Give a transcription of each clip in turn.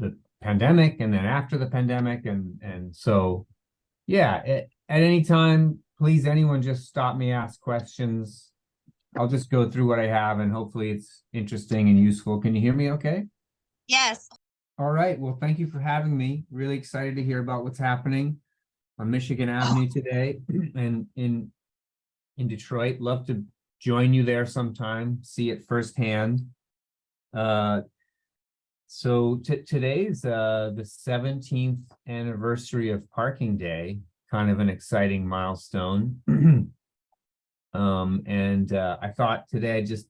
the pandemic and then after the pandemic. And so, yeah, at any time, please, anyone just stop me, ask questions. I'll just go through what I have and hopefully it's interesting and useful. Can you hear me okay? Yes. All right. Well, thank you for having me. Really excited to hear about what's happening on Michigan Avenue today and in Detroit. Love to join you there sometime, see it firsthand. So today's the 17th anniversary of Parking Day, kind of an exciting milestone. I thought today I'd just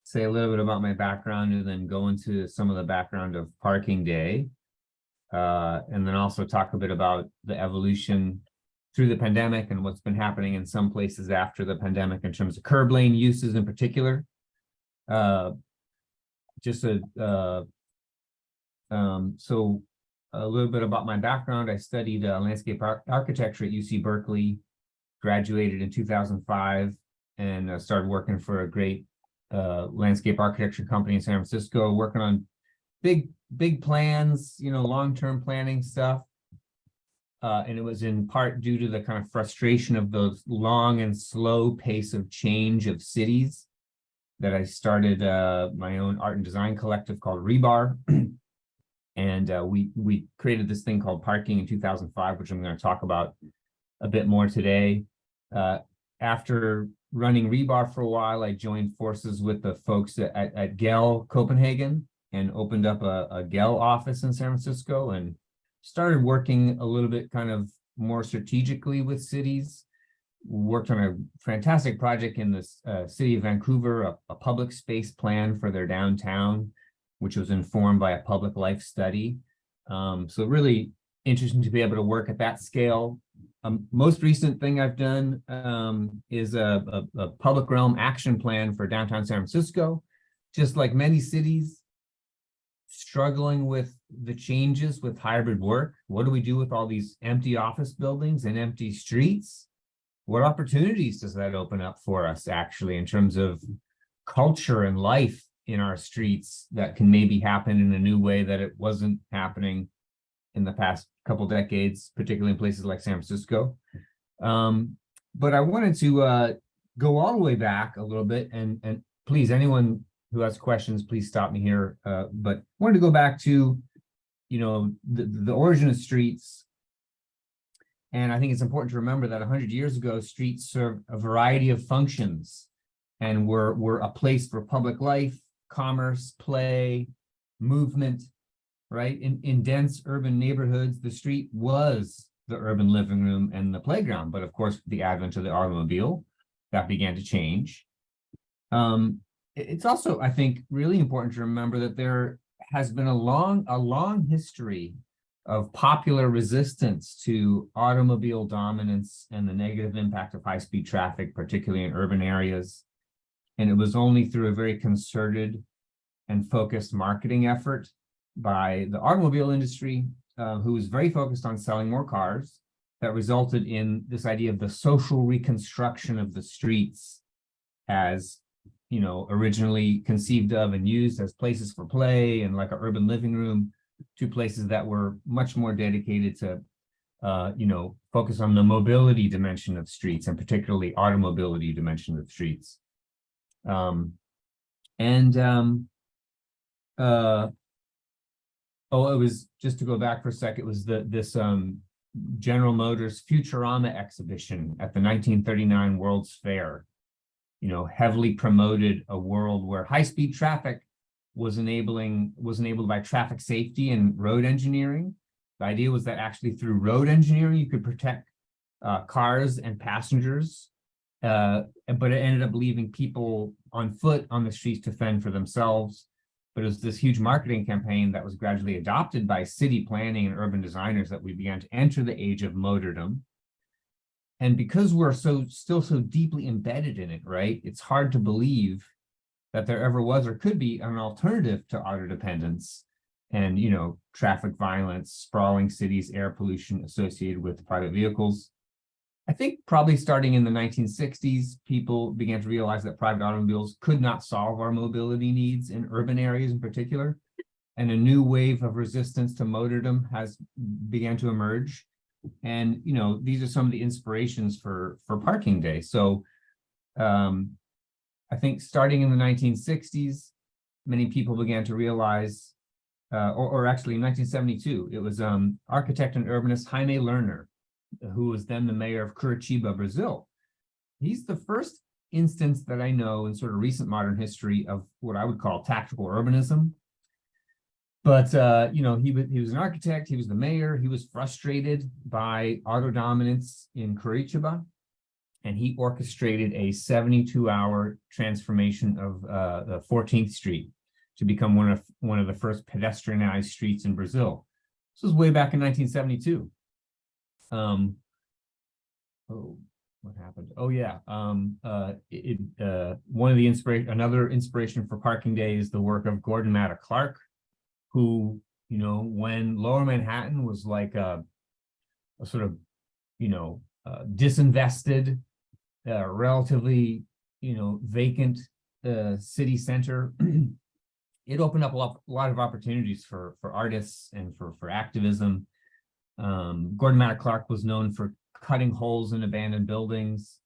say a little bit about my background and then go into some of the background of Parking Day. And then also talk a bit about the evolution through the pandemic and what's been happening in some places after the pandemic in terms of curb lane uses in particular. So a little bit about my background. I studied landscape architecture at UC Berkeley, graduated in 2005, and started working for a great landscape architecture company in San Francisco, working on big plans, long-term planning stuff. And it was in part due to the kind of frustration of those long and slow pace of change of cities that I started my own art and design collective called Rebar. And we created this thing called Parking in 2005, which I'm going to talk about a bit more today. After running Rebar for a while, I joined forces with the folks at GEL Copenhagen and opened up a GEL office in San Francisco and started working a little bit kind of more strategically with cities. Worked on a fantastic project in the city of Vancouver, a public space plan for their downtown, which was informed by a public life study. So really interesting to be able to work at that scale. Most recent thing I've done is a public realm action plan for downtown San Francisco. Just like many cities, struggling with the changes with hybrid work. What do we do with all these empty office buildings and empty streets? What opportunities does that open up for us actually in terms of culture and life in our streets that can maybe happen in a new way that it wasn't happening in the past couple decades, particularly in places like San Francisco. But I wanted to go all the way back a little bit, and please, anyone who has questions, please stop me here. But I wanted to go back to, the origin of streets. And I think it's important to remember that 100 years ago, streets served a variety of functions and were a place for public life, commerce, play, movement, right? In dense urban neighborhoods, the street was the urban living room and the playground. But of course, the advent of the automobile, that began to change. It's also, I think, really important to remember that there has been a long history of popular resistance to automobile dominance and the negative impact of high-speed traffic, particularly in urban areas. And it was only through a very concerted and focused marketing effort by the automobile industry, who was very focused on selling more cars, that resulted in this idea of the social reconstruction of the streets as, originally conceived of and used as places for play and like an urban living room, to places that were much more dedicated to, focus on the mobility dimension of streets and particularly automobility dimension of streets. It was, just to go back for a sec, it was this General Motors Futurama exhibition at the 1939 World's Fair, heavily promoted a world where high-speed traffic was enabled by traffic safety and road engineering. The idea was that actually through road engineering, you could protect cars and passengers, but it ended up leaving people on foot on the streets to fend for themselves. But it was this huge marketing campaign that was gradually adopted by city planning and urban designers that we began to enter the age of motordom. And because we're still so deeply embedded in it, right, it's hard to believe that there ever was or could be an alternative to auto dependence and, traffic violence, sprawling cities, air pollution associated with private vehicles. I think probably starting in the 1960s, people began to realize that private automobiles could not solve our mobility needs in urban areas in particular. and a new wave of resistance to motordom has began to emerge. And, you know, these are some of the inspirations for Parking Day. So I think starting in the 1960s, many people began to realize, or actually in 1972, it was architect and urbanist Jaime Lerner, who was then the mayor of Curitiba, Brazil. He's the first instance that I know in sort of recent modern history of what I would call tactical urbanism. But, you know, he was an architect, he was the mayor, he was frustrated by auto dominance in Curitiba, and he orchestrated a 72-hour transformation of the 14th Street to become one of the first pedestrianized streets in Brazil. This was way back in 1972. Oh, what happened? Oh yeah. Another inspiration for Parking Day is the work of Gordon Matta Clark, who, you know, when Lower Manhattan was like a sort of, you know, disinvested, relatively, you know, vacant city center, it opened up a lot of opportunities for artists and for activism. Gordon Matta Clark was known for cutting holes in abandoned buildings,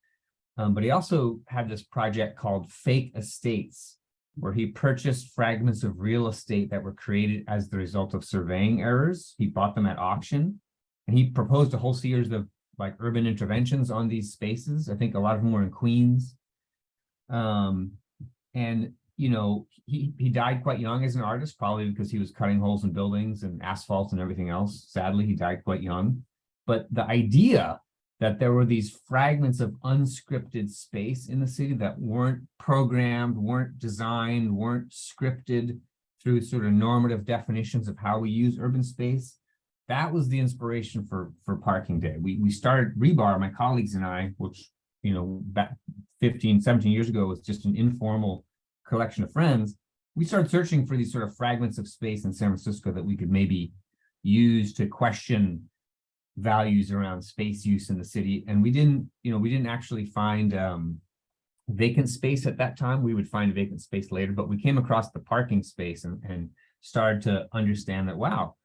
but he also had this project called Fake Estates, where he purchased fragments of real estate that were created as the result of surveying errors. He bought them at auction, and he proposed a whole series of like urban interventions on these spaces. I think a lot of them were in Queens. And, you know, he died quite young as an artist, probably because he was cutting holes in buildings and asphalt and everything else. Sadly, he died quite young. But the idea that there were these fragments of unscripted space in the city that weren't programmed, weren't designed, weren't scripted through sort of normative definitions of how we use urban space, that was the inspiration for Parking Day. We started Rebar, my colleagues and I, which, you know, back 15, 17 years ago was just an informal collection of friends. We started searching for these sort of fragments of space in San Francisco that we could maybe use to question values around space use in the city. And we didn't actually find vacant space at that time. We would find vacant space later, but we came across the parking space and started to understand that, wow,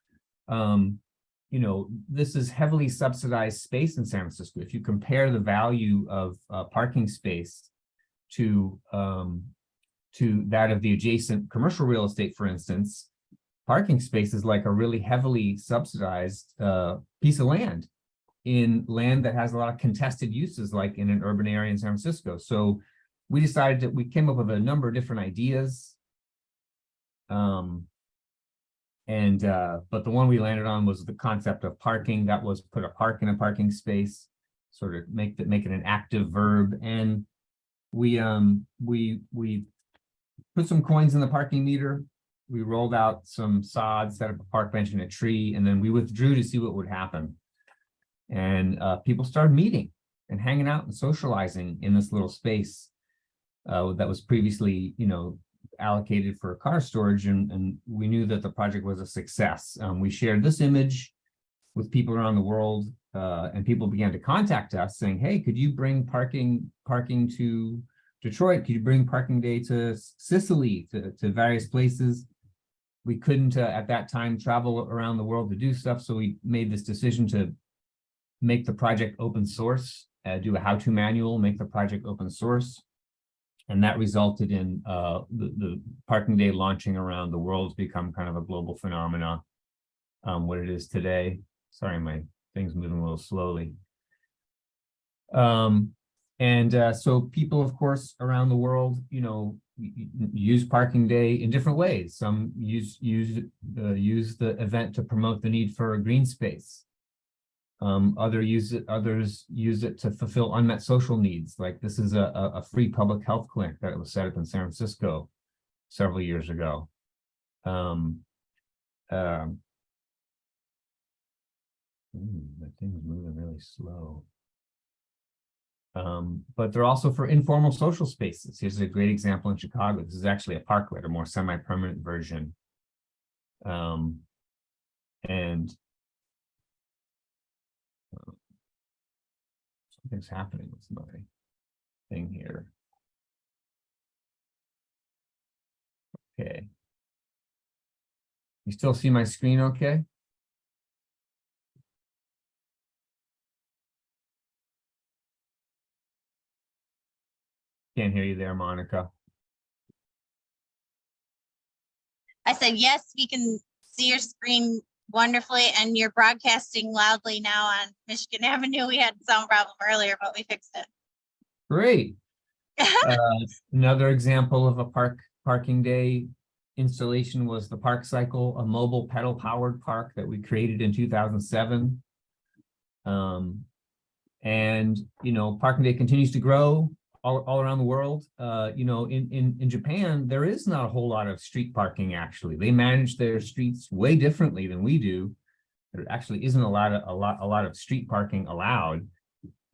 you know, this is heavily subsidized space in San Francisco. If you compare the value of parking space to that of the adjacent commercial real estate, for instance, parking space is like a really heavily subsidized piece of land that has a lot of contested uses, like in an urban area in San Francisco. So we decided that we came up with a number of different ideas. But the one we landed on was the concept of parking. That was put a park in a parking space, sort of make it an active verb. And we put some coins in the parking meter. We rolled out some sod, set up a park bench and a tree, and then we withdrew to see what would happen. And people started meeting and hanging out and socializing in this little space that was previously, you know, allocated for car storage, and we knew that the project was a success. We shared this image with people around the world, and people began to contact us saying, hey, could you bring parking to Detroit? Could you bring Parking Day to Sicily, to various places? We couldn't at that time travel around the world to do stuff, so we made this decision to make the project open source, do a how-to manual, make the project open source. And that resulted in the Parking Day launching around the world to become kind of a global phenomena, what it is today. Sorry, my thing's moving a little slowly. So people, of course, around the world, you know, use Parking Day in different ways. Some use the event to promote the need for a green space. Others use it to fulfill unmet social needs. Like this is a free public health clinic that was set up in San Francisco several years ago. That thing's moving really slow. But they're also for informal social spaces. Here's a great example in Chicago. This is actually a parklet, a more semi-permanent version. Something's happening with my thing here. Okay. You still see my screen okay? Can't hear you there, Monica. I said, yes, we can see your screen wonderfully, and you're broadcasting loudly now on Michigan Avenue. We had a sound problem earlier, but we fixed it. Great. Another example of a parking day installation was the Park Cycle, a mobile pedal powered park that we created in 2007. And parking day continues to grow all around the world. In Japan, there is not a whole lot of street parking. Actually, they manage their streets way differently than we do. There actually isn't a lot of street parking allowed.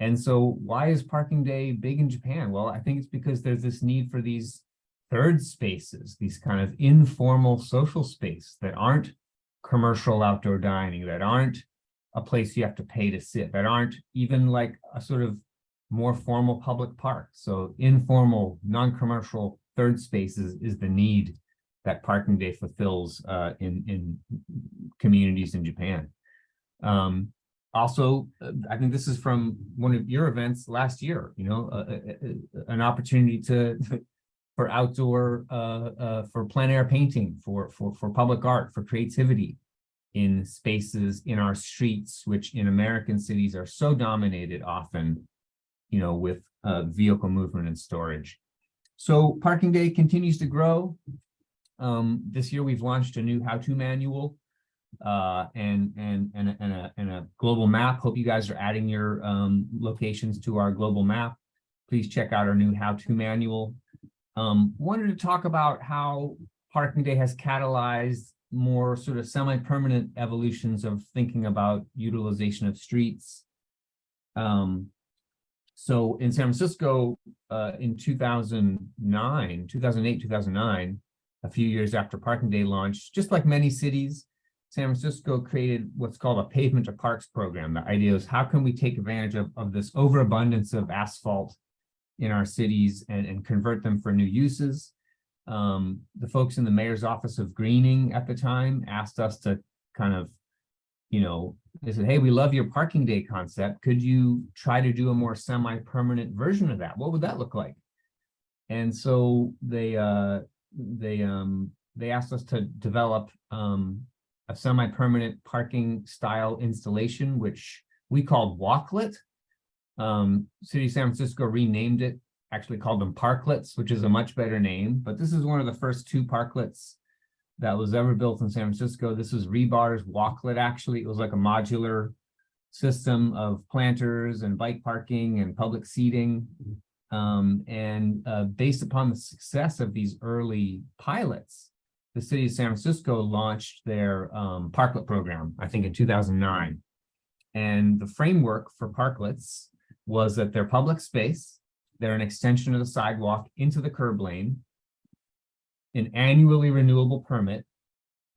And so why is parking day big in Japan? Well, I think it's because there's this need for these third spaces, these kind of informal social space that aren't commercial outdoor dining, that aren't a place you have to pay to sit, that aren't even like a sort of more formal public park. So informal, non-commercial third spaces is the need that parking day fulfills in communities in Japan. Also, I think this is from one of your events last year, an opportunity for outdoor, for plein air painting, for public art, for creativity in spaces in our streets, which in American cities are so dominated often, with vehicle movement and storage. So parking day continues to grow. This year we've launched a new how-to manual and a global map. Hope you guys are adding your locations to our global map. Please check out our new how-to manual. Wanted to talk about how parking day has catalyzed more sort of semi-permanent evolutions of thinking about utilization of streets. So in San Francisco, in 2008, 2009, a few years after parking day launched, just like many cities, San Francisco created what's called a pavement to parks program. The idea is, how can we take advantage of this overabundance of asphalt in our cities and convert them for new uses? The folks in the mayor's office of greening at the time asked us to kind of, they said, hey, we love your parking day concept. Could you try to do a more semi-permanent version of that? What would that look like? And so they asked us to develop a semi-permanent parking style installation, which we called Walklet. City of San Francisco renamed it, actually called them Parklets, which is a much better name. But this is one of the first 2 parklets that was ever built in San Francisco. This was Rebar's Walklet, actually. It was like a modular system of planters and bike parking and public seating. Based upon the success of these early pilots, the city of San Francisco launched their parklet program, I think in 2009. And the framework for parklets was that they're public space, they're an extension of the sidewalk into the curb lane, an annually renewable permit.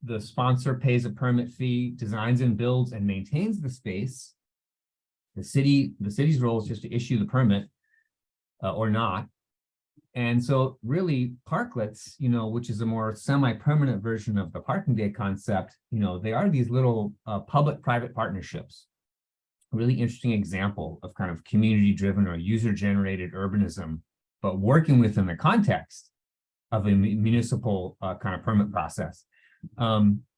The sponsor pays a permit fee, designs and builds and maintains the space. The city's role is just to issue the permit or not. And so really parklets, which is a more semi-permanent version of the parking day concept, they are these little public-private partnerships. A really interesting example of kind of community-driven or user-generated urbanism, but working within the context of a municipal kind of permit process.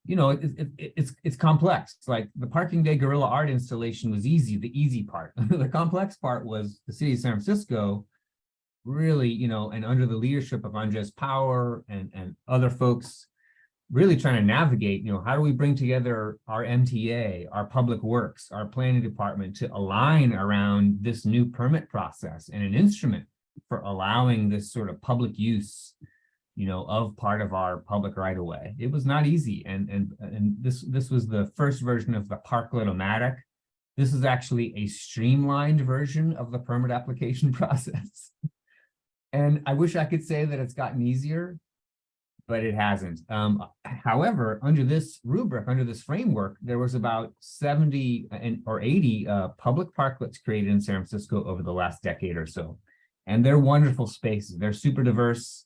It's complex. Like the parking day guerrilla art installation was easy, the easy part. The complex part was the city of San Francisco really, and under the leadership of Andres Power and other folks, really trying to navigate, how do we bring together our MTA, our public works, our planning department to align around this new permit process and an instrument for allowing this sort of public use, of part of our public right-of-way. It was not easy. And this was the first version of the Parklet-O-Matic. This is actually a streamlined version of the permit application process. And I wish I could say that it's gotten easier, but it hasn't. However, under this rubric, under this framework, there was about 70 or 80 public parklets created in San Francisco over the last decade or so. And they're wonderful spaces. They're super diverse.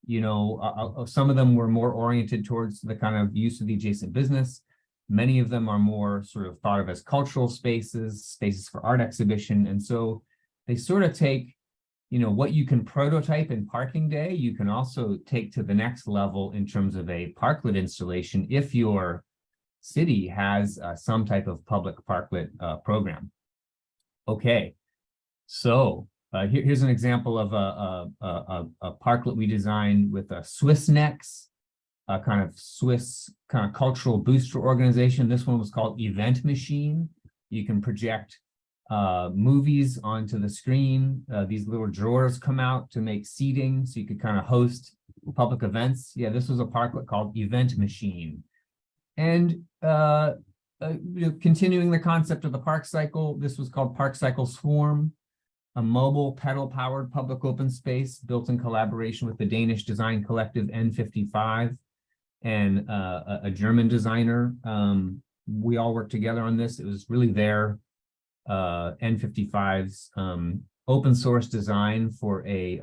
You know, some of them were more oriented towards the kind of use of the adjacent business. Many of them are more sort of thought of as cultural spaces, spaces for art exhibition. And so they sort of take, you know, what you can prototype in parking day, you can also take to the next level in terms of a parklet installation if your city has some type of public parklet program. Okay, so here's an example of a parklet we designed with a Swiss Necks, a kind of Swiss kind of cultural booster organization. This one was called Event Machine. You can project movies onto the screen. These little drawers come out to make seating, so you could kind of host public events. Yeah, this was a parklet called Event Machine. And you know, continuing the concept of the park cycle, this was called Park Cycle Swarm, a mobile pedal-powered public open space built in collaboration with the Danish design collective N55 and a German designer. We all worked together on this. It was really their N55's open source design for a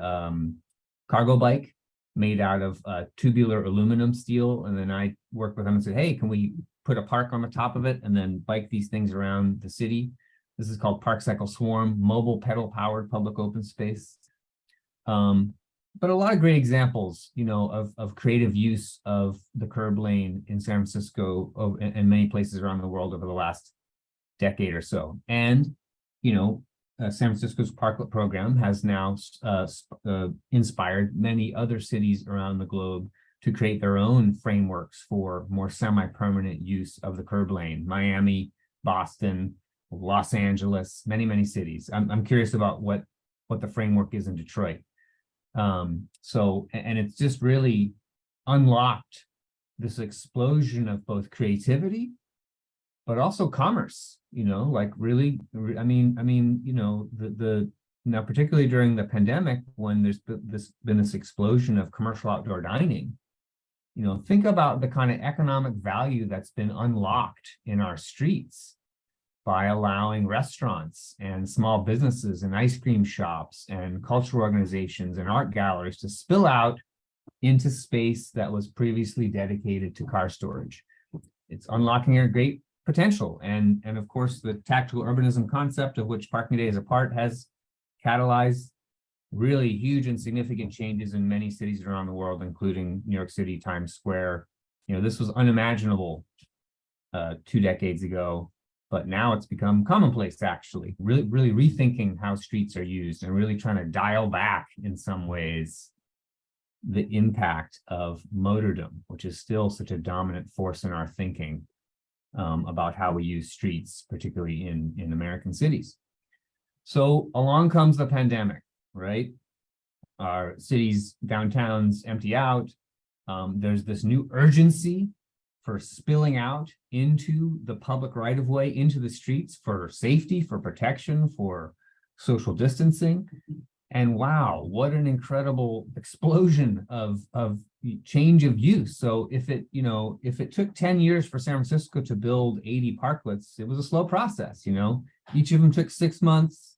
cargo bike made out of tubular aluminum steel. And then I worked with them and said, hey, can we put a park on the top of it and then bike these things around the city? This is called Park Cycle Swarm, mobile pedal-powered public open space. But a lot of great examples, you know, of creative use of the curb lane in San Francisco and many places around the world over the last decade or so. And, you know, San Francisco's parklet program has now inspired many other cities around the globe to create their own frameworks for more semi-permanent use of the curb lane. Miami, Boston, Los Angeles, many cities. I'm curious about what the framework is in Detroit. And it's just really unlocked this explosion of both creativity, but also commerce. You know, like really, I mean, you know, now particularly during the pandemic, when there's been this explosion of commercial outdoor dining. You know, think about the kind of economic value that's been unlocked in our streets by allowing restaurants and small businesses and ice cream shops and cultural organizations and art galleries to spill out into space that was previously dedicated to car storage. It's unlocking a great potential. And of course, the tactical urbanism concept, of which Parking Day is a part, has catalyzed really huge and significant changes in many cities around the world, including New York City, Times Square. You know, this was unimaginable 2 decades ago, but now it's become commonplace, actually. Really rethinking how streets are used and really trying to dial back in some ways the impact of motordom, which is still such a dominant force in our thinking about how we use streets, particularly in American cities. So along comes the pandemic, right? Our cities, downtowns empty out. There's this new urgency for spilling out into the public right-of-way, into the streets for safety, for protection, for social distancing. And wow, what an incredible explosion of change of use. So if it took 10 years for San Francisco to build 80 parklets, it was a slow process, you know. Each of them took 6 months,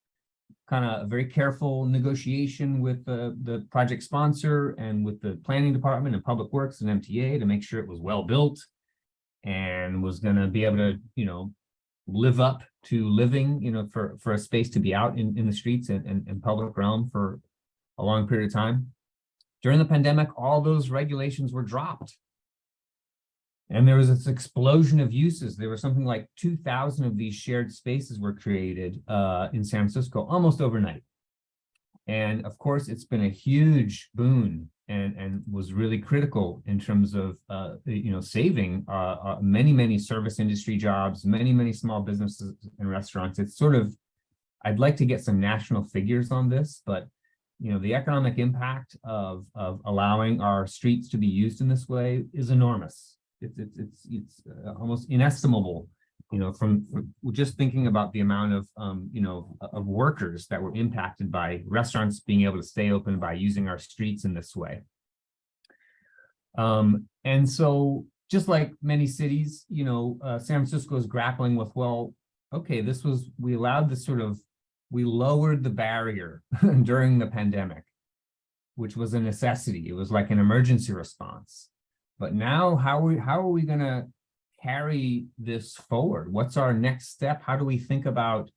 kind of a very careful negotiation with the project sponsor and with the planning department and public works and MTA to make sure it was well built and was going to be able to, you know, live up to living, you know, for a space to be out in the streets and public realm for a long period of time. During the pandemic, all those regulations were dropped. And there was this explosion of uses. There were something like 2,000 of these shared spaces were created in San Francisco almost overnight. And of course, it's been a huge boon and was really critical in terms of you know, saving many service industry jobs, many small businesses and restaurants. It's sort of, I'd like to get some national figures on this, but you know, the economic impact of allowing our streets to be used in this way is enormous. It's almost inestimable, you know, from just thinking about the amount of you know, of workers that were impacted by restaurants being able to stay open by using our streets in this way. And so just like many cities, you know, San Francisco is grappling with, well, okay, we allowed this sort of we lowered the barrier during the pandemic, which was a necessity. It was like an emergency response. But now how are we going to carry this forward? What's our next step? How do we think about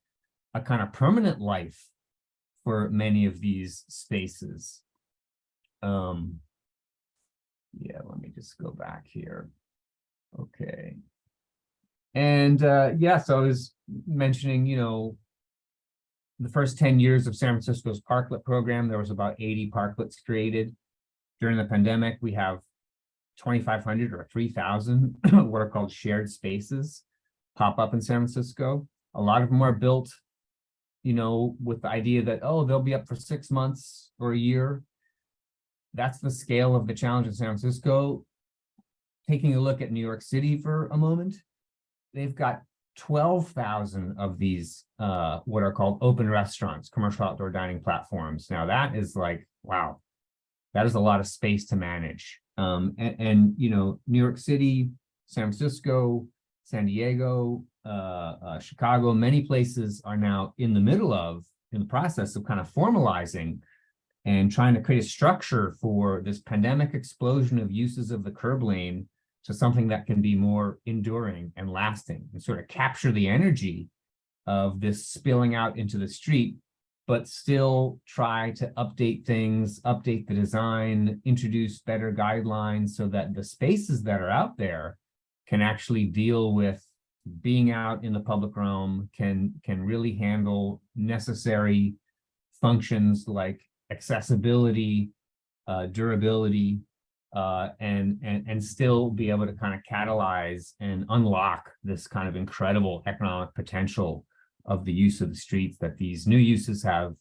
a kind of permanent life for many of these spaces? Yeah, let me just go back here. Okay. And yeah, so I was mentioning, you know, the first 10 years of San Francisco's parklet program, there was about 80 parklets created. During the pandemic, we have 2,500 or 3,000 what are called shared spaces pop up in San Francisco. A lot of them are built, you know, with the idea that, oh, they'll be up for 6 months or a year. That's the scale of the challenge in San Francisco. Taking a look at New York City for a moment, they've got 12,000 of these what are called open restaurants, commercial outdoor dining platforms. Now that is like, wow, that is a lot of space to manage. And you know, New York City, San Francisco, San Diego, Chicago, many places are now in the process of kind of formalizing and trying to create a structure for this pandemic explosion of uses of the curb lane to something that can be more enduring and lasting and sort of capture the energy of this spilling out into the street, but still try to update things, update the design, introduce better guidelines so that the spaces that are out there can actually deal with being out in the public realm, can really handle necessary functions like accessibility, durability, and still be able to kind of catalyze and unlock this kind of incredible economic potential of the use of the streets that these new uses have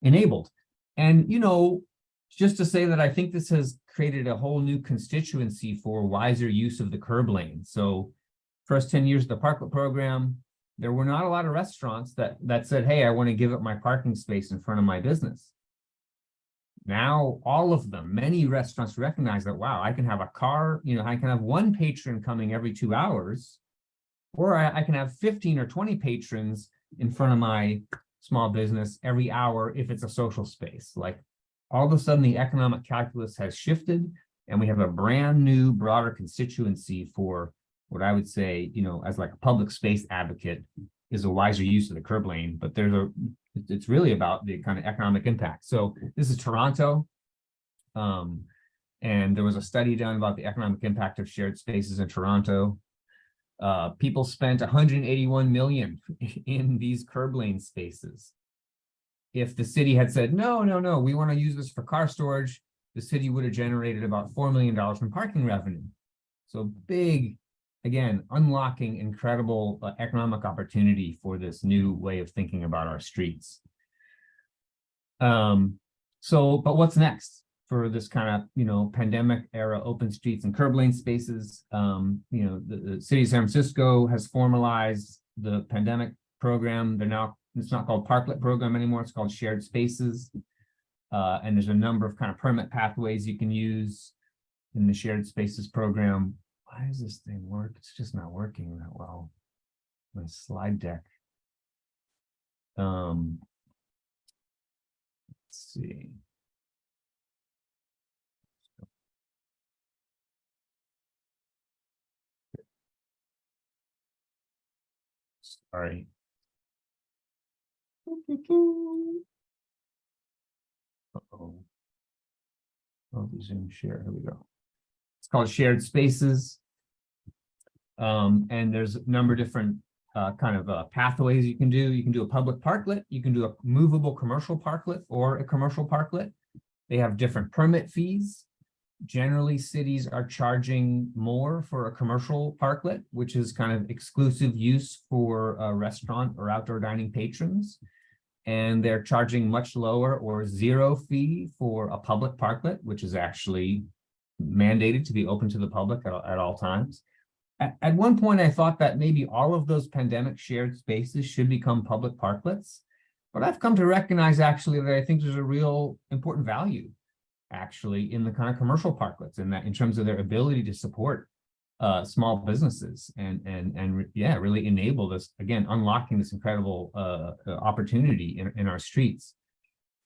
enabled. And, you know, just to say that I think this has created a whole new constituency for wiser use of the curb lane. So first 10 years of the parklet program, there were not a lot of restaurants that said, hey, I want to give up my parking space in front of my business. Now, all of them, many restaurants recognize that, wow, I can have a car, you know, I can have one patron coming every 2 hours, or I can have 15 or 20 patrons in front of my small business every hour if it's a social space. Like all of a sudden, the economic calculus has shifted, and we have a brand new, broader constituency for what I would say, you know, as like a public space advocate, is a wiser use of the curb lane. But it's really about the kind of economic impact. So this is Toronto. And there was a study done about the economic impact of shared spaces in Toronto. People spent 181 million in these curb lane spaces. If the city had said, no, we want to use this for car storage, the city would have generated about $4 million from parking revenue. So big, again, unlocking incredible economic opportunity for this new way of thinking about our streets. But what's next for this kind of, you know, pandemic era open streets and curb lane spaces? You know, the city of San Francisco has formalized the pandemic program. It's not called parklet program anymore. It's called shared spaces. And there's a number of kind of permit pathways you can use in the shared spaces program. Why does this thing work? It's just not working that well. My slide deck. Let's see. Sorry. Uh-oh. Oh, Zoom share. Here we go. It's called shared spaces. And there's a number of different kind of pathways you can do. You can do a public parklet, you can do a movable commercial parklet or a commercial parklet. They have different permit fees. Generally, cities are charging more for a commercial parklet, which is kind of exclusive use for restaurant or outdoor dining patrons. And they're charging much lower or zero fee for a public parklet, which is actually mandated to be open to the public at all times. At one point, I thought that maybe all of those pandemic shared spaces should become public parklets, but I've come to recognize actually that I think there's a real important value actually in the kind of commercial parklets, in that in terms of their ability to support small businesses and yeah, really enable this, again, unlocking this incredible opportunity in our streets.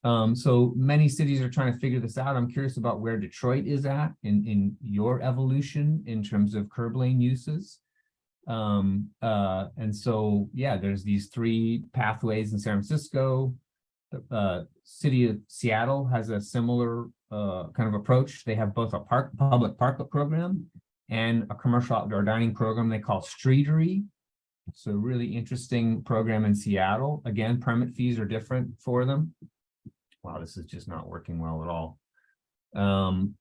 So many cities are trying to figure this out. I'm curious about where Detroit is at in your evolution in terms of curb lane uses. And so, yeah, there's these 3 pathways in San Francisco. The city of Seattle has a similar kind of approach. They have both a public parklet program and a commercial outdoor dining program they call Streetery. So really interesting program in Seattle. Again, permit fees are different for them. Wow, this is just not working well at all.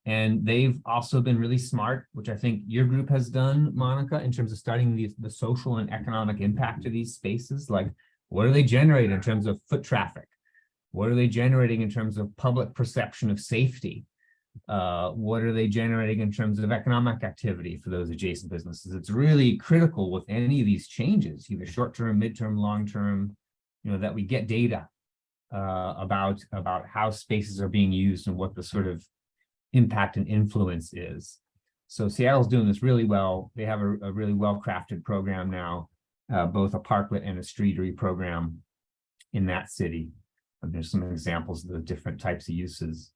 And they've also been really smart, which I think your group has done, Monica, in terms of studying the social and economic impact of these spaces. Like, what do they generate in terms of foot traffic? What are they generating in terms of public perception of safety? What are they generating in terms of economic activity for those adjacent businesses? It's really critical with any of these changes, either short-term, mid-term, long-term, that we get data about how spaces are being used and what the sort of impact and influence is. So Seattle's doing this really well. They have a really well-crafted program now, both a parklet and a streetery program in that city. And there's some examples of the different types of uses.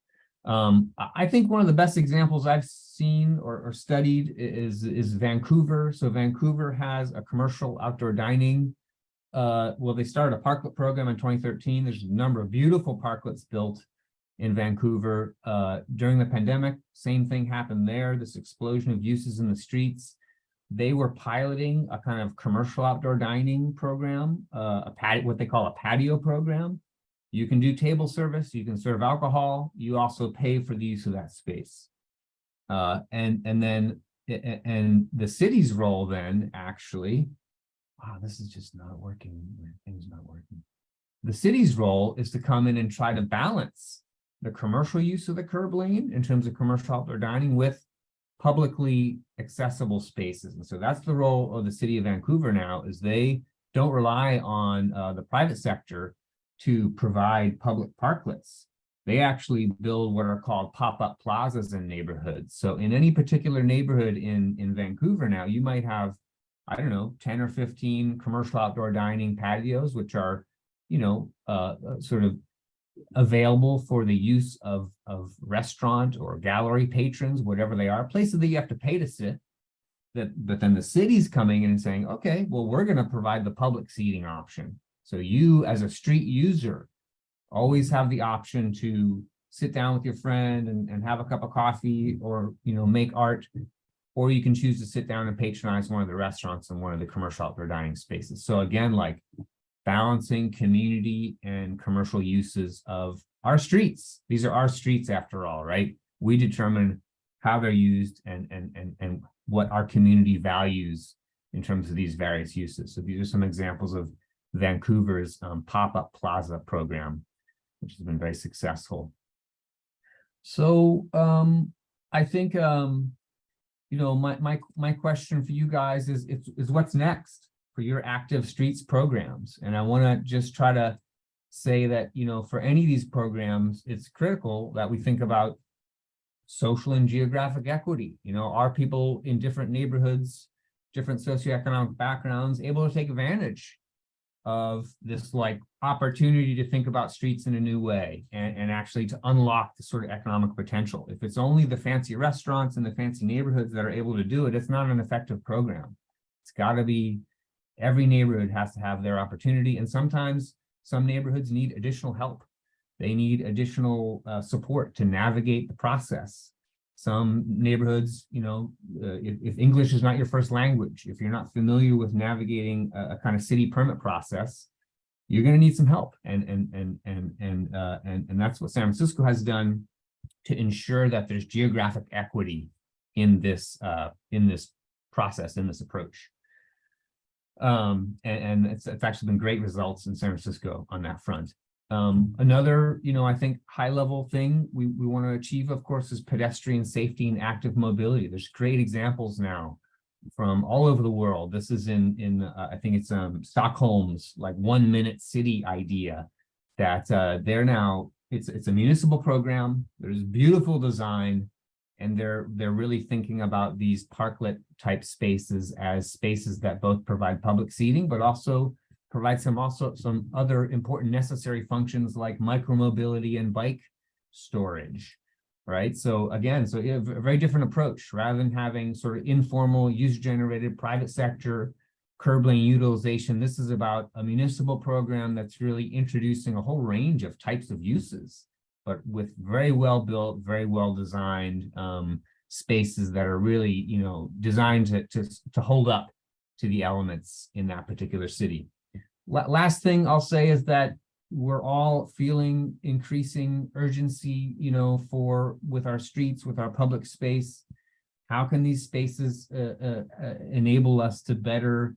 I think one of the best examples I've seen or studied is Vancouver. So Vancouver has a commercial outdoor dining. Well, they started a parklet program in 2013. There's a number of beautiful parklets built in Vancouver. During the pandemic, same thing happened there, this explosion of uses in the streets. They were piloting a kind of commercial outdoor dining program, what they call a patio program. You can do table service, you can serve alcohol, you also pay for the use of that space. And the city's role then actually, wow, this is just not working. Things not working. The city's role is to come in and try to balance the commercial use of the curb lane in terms of commercial outdoor dining with publicly accessible spaces. And so that's the role of the city of Vancouver now, is they don't rely on the private sector to provide public parklets. They actually build what are called pop-up plazas in neighborhoods. So in any particular neighborhood in Vancouver now, you might have, I don't know, 10 or 15 commercial outdoor dining patios, which are, sort of available for the use of restaurant or gallery patrons, whatever they are, places that you have to pay to sit. But then the city's coming in and saying, okay, well, we're going to provide the public seating option. So you, as a street user, always have the option to sit down with your friend and have a cup of coffee or, make art, or you can choose to sit down and patronize one of the restaurants in one of the commercial outdoor dining spaces. So again, like balancing community and commercial uses of our streets. These are our streets after all, right? We determine how they're used and what our community values in terms of these various uses. So these are some examples of Vancouver's pop-up plaza program, which has been very successful. So I think my question for you guys is what's next for your active streets programs? And I want to just try to say that for any of these programs, it's critical that we think about social and geographic equity. Are people in different neighborhoods, different socioeconomic backgrounds able to take advantage of this opportunity to think about streets in a new way and actually to unlock the sort of economic potential? If it's only the fancy restaurants and the fancy neighborhoods that are able to do it, it's not an effective program. It's got to be, every neighborhood has to have their opportunity. And sometimes some neighborhoods need additional help. They need additional support to navigate the process. Some neighborhoods, if English is not your first language, if you're not familiar with navigating a kind of city permit process, you're going to need some help. And that's what San Francisco has done to ensure that there's geographic equity in this process, in this approach. And it's actually been great results in San Francisco on that front. Another, I think high level thing we want to achieve, of course, is pedestrian safety and active mobility. There's great examples now from all over the world. This is in I think it's Stockholm's 1 minute city idea that they're now, it's a municipal program. There's beautiful design. And they're really thinking about these parklet type spaces as spaces that both provide public seating, but also provide some other important necessary functions like micromobility and bike storage, right? So again, a very different approach. Rather than having sort of informal user-generated private sector curb lane utilization, this is about a municipal program that's really introducing a whole range of types of uses, but with very well built, very well designed spaces that are really, you know, designed to hold up to the elements in that particular city. Last thing I'll say is that we're all feeling increasing urgency, you know, with our streets, with our public space. How can these spaces enable us to better,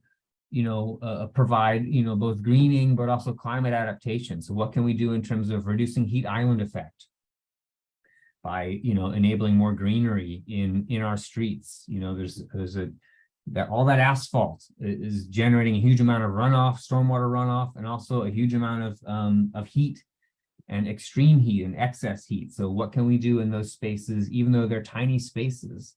you know, provide, you know, both greening, but also climate adaptation? So what can we do in terms of reducing heat island effect by, you know, enabling more greenery in our streets? You know, all that asphalt is generating a huge amount of runoff, stormwater runoff, and also a huge amount of heat and extreme heat and excess heat. So what can we do in those spaces, even though they're tiny spaces?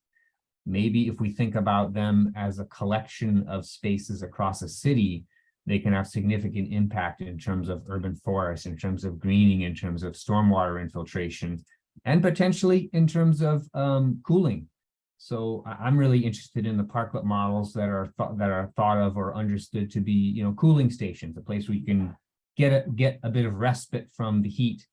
Maybe if we think about them as a collection of spaces across a city, they can have significant impact in terms of urban forests, in terms of greening, in terms of stormwater infiltration, and potentially in terms of cooling. So I'm really interested in the parklet models that are thought of or understood to be, you know, cooling stations, a place where you can get a bit of respite from the heat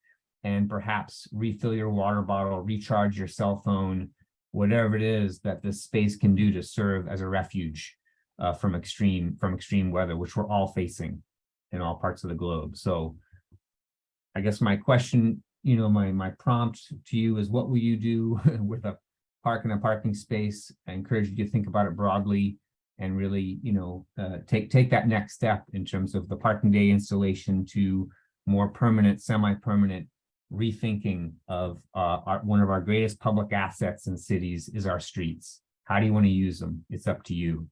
and perhaps refill your water bottle, recharge your cell phone, whatever it is that this space can do to serve as a refuge from extreme weather, which we're all facing in all parts of the globe. So I guess my question, you know, my prompt to you is, what will you do with a park and a parking space? I encourage you to think about it broadly and really, you know, take that next step in terms of the parking day installation to more permanent, semi-permanent rethinking of one of our greatest public assets in cities is our streets. How do you want to use them? It's up to you.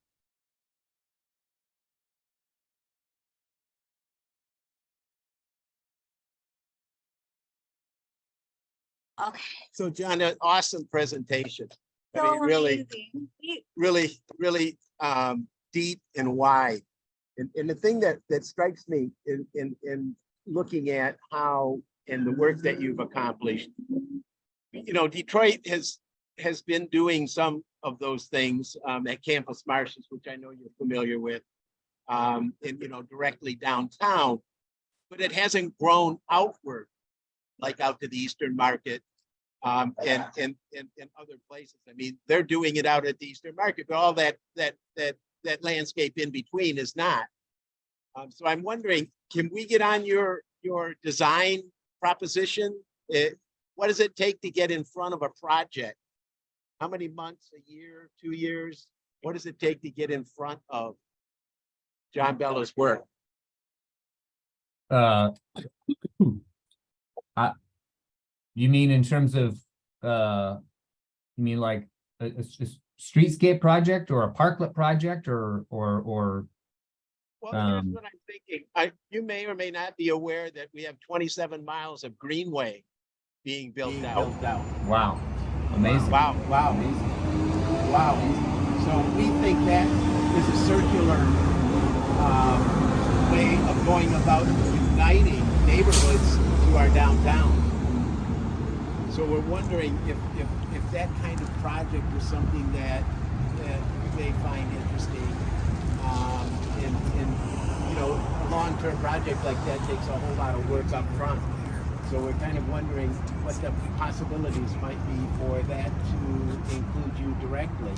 Okay. So John, an awesome presentation. I So mean, really, amazing. really deep and wide. And the thing that strikes me in looking at how and the work that you've accomplished, you know, Detroit has been doing some of those things at Campus Martians, which I know you're familiar with, and, you know, directly downtown, but it hasn't grown outward, like out to the Eastern Market and other places. I mean, they're doing it out at the Eastern Market, but all that landscape in between is not. So I'm wondering, can we get on your design proposition? What does it take to get in front of a project? How many months, a year, 2 years? What does it take to get in front of John Bela's work? You mean in terms of, you mean like a streetscape project or a parklet project or Well, here's what I'm thinking. You may or may not be aware that we have 27 miles of greenway being built out. Wow. Amazing. Wow. Amazing. Wow. So we think that is a circular way of going about uniting neighborhoods to our downtown. So we're wondering if that kind of project is something that you may find interesting. And you know, a long-term project like that takes a whole lot of work up front. So we're kind of wondering what the possibilities might be for that to include you directly.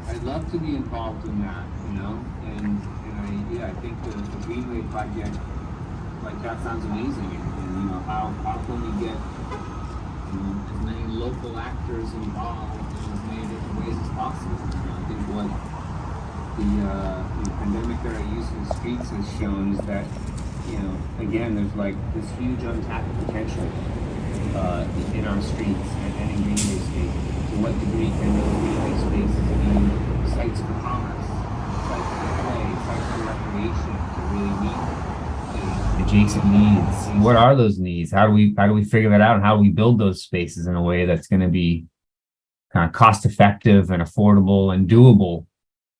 I'd love to be involved in that, you know, and I think the Greenway project, like, that sounds amazing. And you know, how can we get, you know, as many local actors involved in as many different ways as possible? You know, I think what the pandemic era use of the streets has shown is that, you know, again, there's like this huge untapped potential in our streets and in Greenway space. To what degree can those Greenway spaces be sites for commerce, sites for play, sites for recreation to really meet the adjacent needs. What are those needs? How do we figure that out, and how do we build those spaces in a way that's going to be kind of cost effective and affordable and doable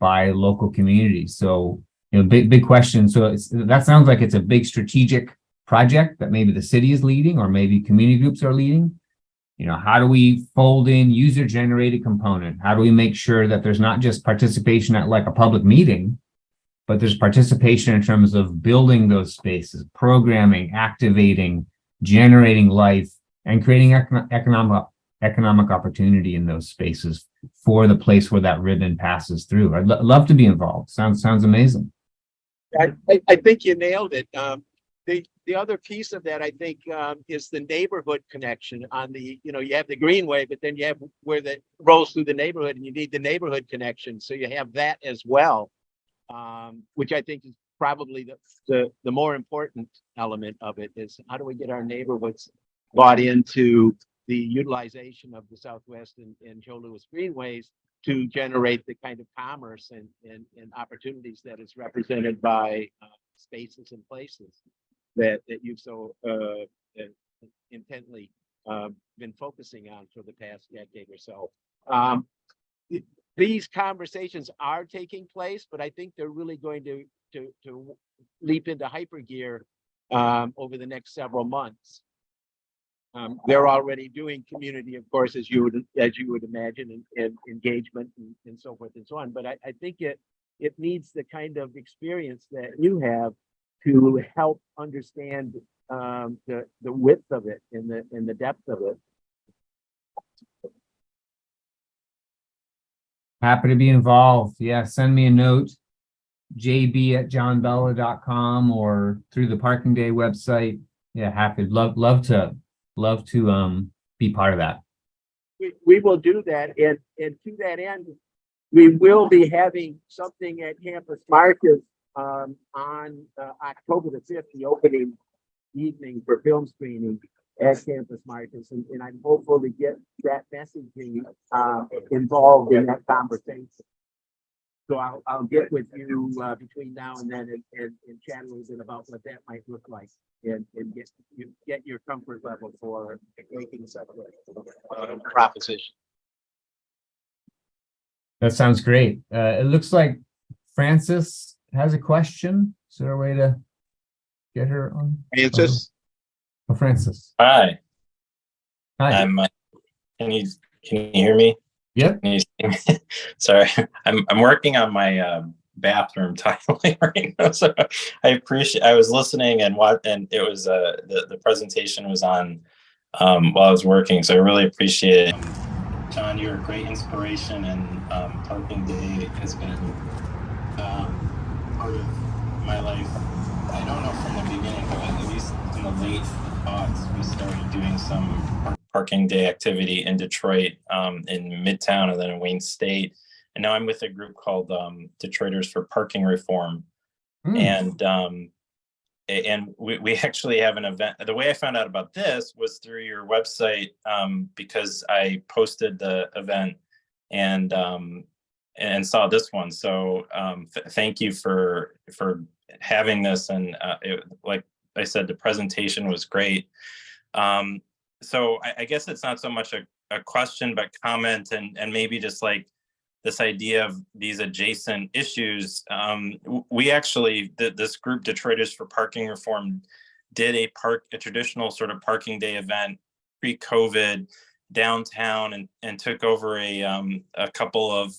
by local communities? So, big question. So that sounds like it's a big strategic project that maybe the city is leading, or maybe community groups are leading. How do we fold in user generated component? How do we make sure that there's not just participation at like a public meeting, but there's participation in terms of building those spaces, programming, activating, generating life, and creating economic opportunity in those spaces for the place where that ribbon passes through? I'd love to be involved. Sounds amazing. I think you nailed it. The other piece of that, I think, is the neighborhood connection on the, you have the greenway, but then you have where that rolls through the neighborhood, and you need the neighborhood connection. So you have that as well, which I think is probably the more important element of it, is how do we get our neighborhoods bought into the utilization of the Southwest and Joe Louis greenways to generate the kind of commerce and opportunities that is represented by spaces and places that you've so intently been focusing on for the past decade or so. These conversations are taking place, but I think they're really going to leap into hypergear over the next several months. They're already doing community, of course, as you would imagine, and engagement and so forth and so on. But I think it needs the kind of experience that you have to help understand the width of it and the depth of it. Happy to be involved. Yeah, send me a note, jb@johnbella.com, or through the Parking Day website. Yeah, happy. Love to be part of that. We will do that, and to that end, we will be having something at Campus Marcus on October the 5th, the opening evening for film screening at Campus Marcus, and I'm hopeful to get that messaging involved in that conversation. So I'll get with you between now and then and chat a little bit about what that might look like, and get your comfort level for making such a proposition. That sounds great. It looks like Francis has a question. Is there a way to get her on? Francis? Oh, Francis. Hi. Hi. Can you hear me? Yep. Can you see me? Sorry, I'm working on my bathroom tiling right now. So I was listening and it was the presentation was on while I was working. So I really appreciate it. John, you're a great inspiration, and Parking Day has been part of my life. I don't know from the beginning, but at least in the late aughts, we started doing some Parking Day activity in Detroit, in Midtown, and then in Wayne State. And now I'm with a group called Detroiters for Parking Reform. And we actually have an event. The way I found out about this was through your website, because I posted the event and saw this one. So thank you for having this. And like I said, the presentation was great. So I guess it's not so much a question, but comment, and maybe just like this idea of these adjacent issues. We actually, this group, Detroiters for Parking Reform, did a traditional sort of Parking Day event pre-COVID downtown, and took over a couple of,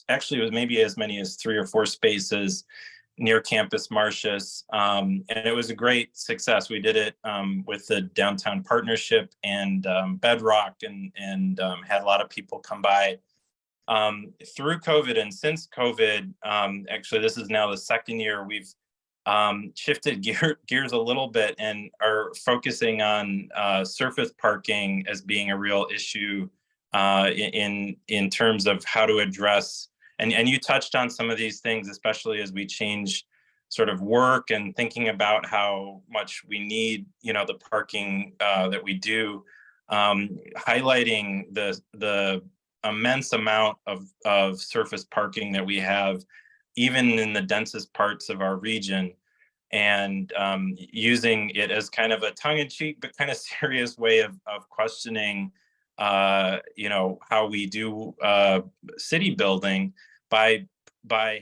actually it was maybe as many as 3 or 4 spaces near Campus Marcus, and it was a great success. We did it with the Downtown Partnership and Bedrock, and had a lot of people come by through COVID. And since COVID, actually this is now the 2nd year, we've shifted gears a little bit and are focusing on surface parking as being a real issue in terms of how to address. And you touched on some of these things, especially as we change sort of work and thinking about how much we need, the parking that we do, highlighting the immense amount of surface parking that we have, even in the densest parts of our region. and using it as kind of a tongue-in-cheek but kind of serious way of questioning you know, how we do city building by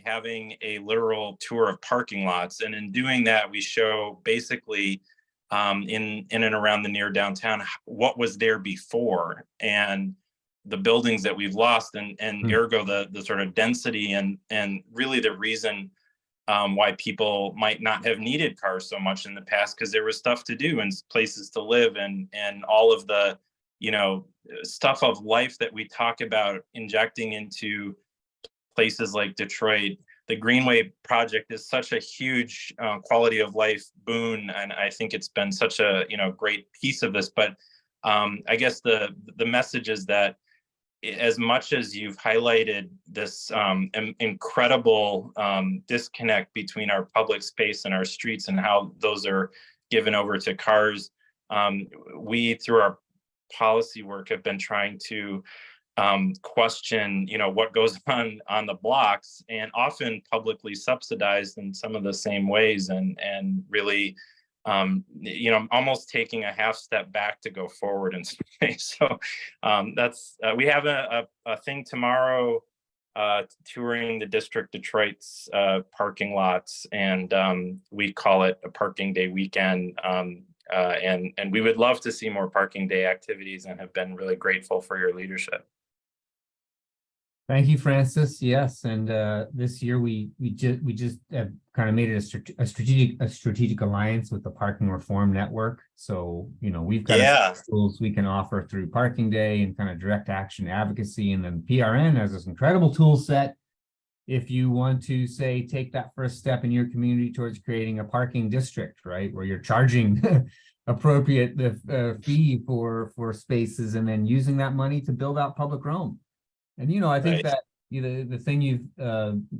having a literal tour of parking lots. And in doing that, we show basically in and around the near downtown what was there before, and the buildings that we've lost, and ergo the sort of density and really the reason why people might not have needed cars so much in the past, because there was stuff to do and places to live, and all of the, you know, stuff of life that we talk about injecting into places like Detroit. The Greenway project is such a huge quality of life boon, and I think it's been such a, you know, great piece of this. But I guess the message is that as much as you've highlighted this incredible disconnect between our public space and our streets and how those are given over to cars, we, through our policy work, have been trying to question, you know, what goes on the blocks, and often publicly subsidized in some of the same ways, and really you know, almost taking a half step back to go forward in some ways. So that's we have a thing tomorrow touring the District Detroit's parking lots, and we call it a parking day weekend, and we would love to see more parking day activities, and have been really grateful for your leadership. Thank you, Francis. Yes, and this year we just have kind of made it a strategic alliance with the Parking Reform Network. So, you know, we've got tools we can offer through Parking Day and kind of direct action advocacy, and then PRN has this incredible tool set if you want to, say, take that first step in your community towards creating a parking district, right, where you're charging appropriate fee for spaces, and then using that money to build out public realm. And, you know, I think that, you know, the thing you've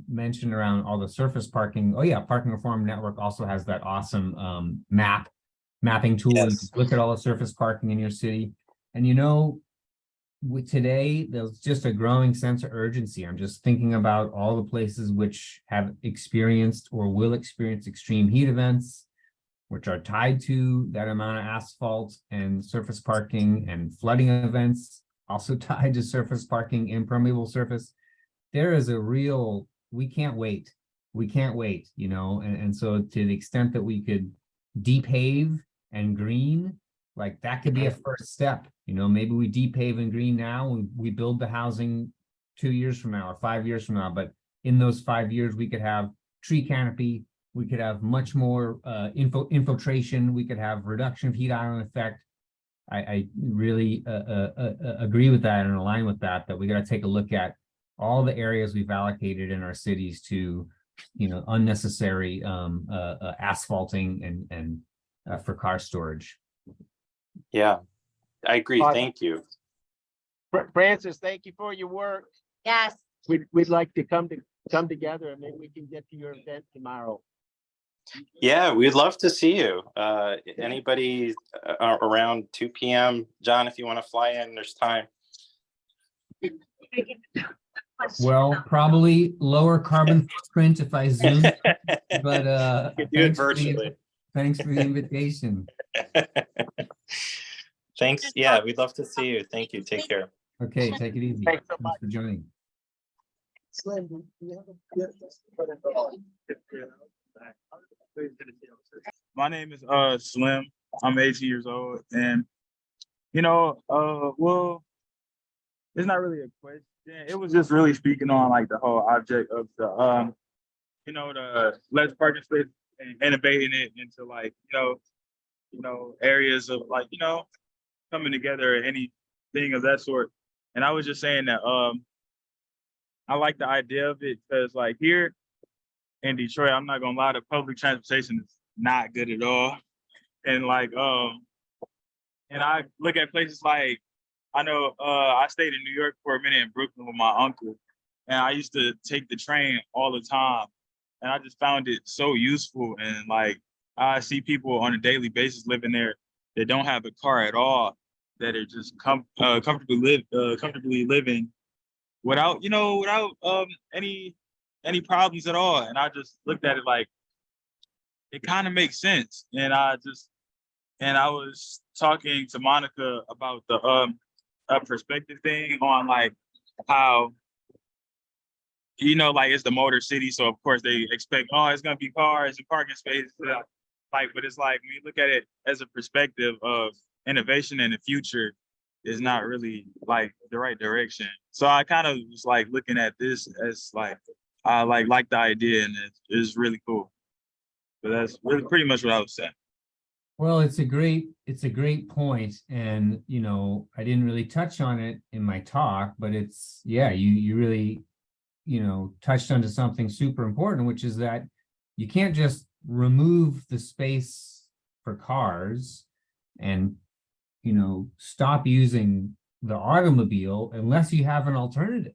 mentioned around all the surface parking, oh yeah, Parking Reform Network also has that awesome mapping tool. You can look at all the surface parking in your city. And, you know, today, there's just a growing sense of urgency. I'm just thinking about all the places which have experienced or will experience extreme heat events, which are tied to that amount of asphalt and surface parking, and flooding events also tied to surface parking, impermeable surface. There is a real, we can't wait, you know, and so to the extent that we could depave and green, like that could be a first step. You know, maybe we depave and green now, and we build the housing 2 years from now or 5 years from now, but in those 5 years, we could have tree canopy, we could have much more infiltration, we could have reduction of heat island effect. I really agree with that and align with that we got to take a look at all the areas we've allocated in our cities to, you know, unnecessary asphalting and for car storage. Yeah, I agree. Thank you. Francis, thank you for your work. Yes. We'd like to come together, and maybe we can get to your event tomorrow. Yeah, we'd love to see you. Anybody around 2 p.m. John, if you want to fly in, there's time. Well, probably lower carbon footprint if I Zoom, but do it virtually. Thanks for the invitation. Thanks. Yeah, we'd love to see you. Thank you. Take care. Okay, take it easy. Thanks so much for joining. My name is Slim. I'm 18 years old, and you know, well, it's not really a question. It was just really speaking on like the whole object of the you know, the less parking space and innovating it into like, you know, areas of like, you know, coming together or anything of that sort. And I was just saying that I like the idea of it because like here in Detroit, I'm not gonna lie, the public transportation is not good at all. And like and I look at places like, I know I stayed in New York for a minute in Brooklyn with my uncle, and I used to take the train all the time, and I just found it so useful. And like I see people on a daily basis living there that don't have a car at all, that are just comfortably living without, you know, without any problems at all. And I just looked at it like, it kind of makes sense. And I was talking to Monica about the perspective thing on like how, you know, like it's the motor city, so of course they expect, oh, it's gonna be cars and parking spaces, like, but it's like when you look at it as a perspective of innovation in the future, is not really like the right direction. So I kind of was like looking at this as like I like the idea, and it's really cool. But that's really pretty much what I was saying. Well, it's a great point, and you know, I didn't really touch on it in my talk, but it's, yeah, you really, you know, touched onto something super important, which is that you can't just remove the space for cars and, you know, stop using the automobile unless you have an alternative.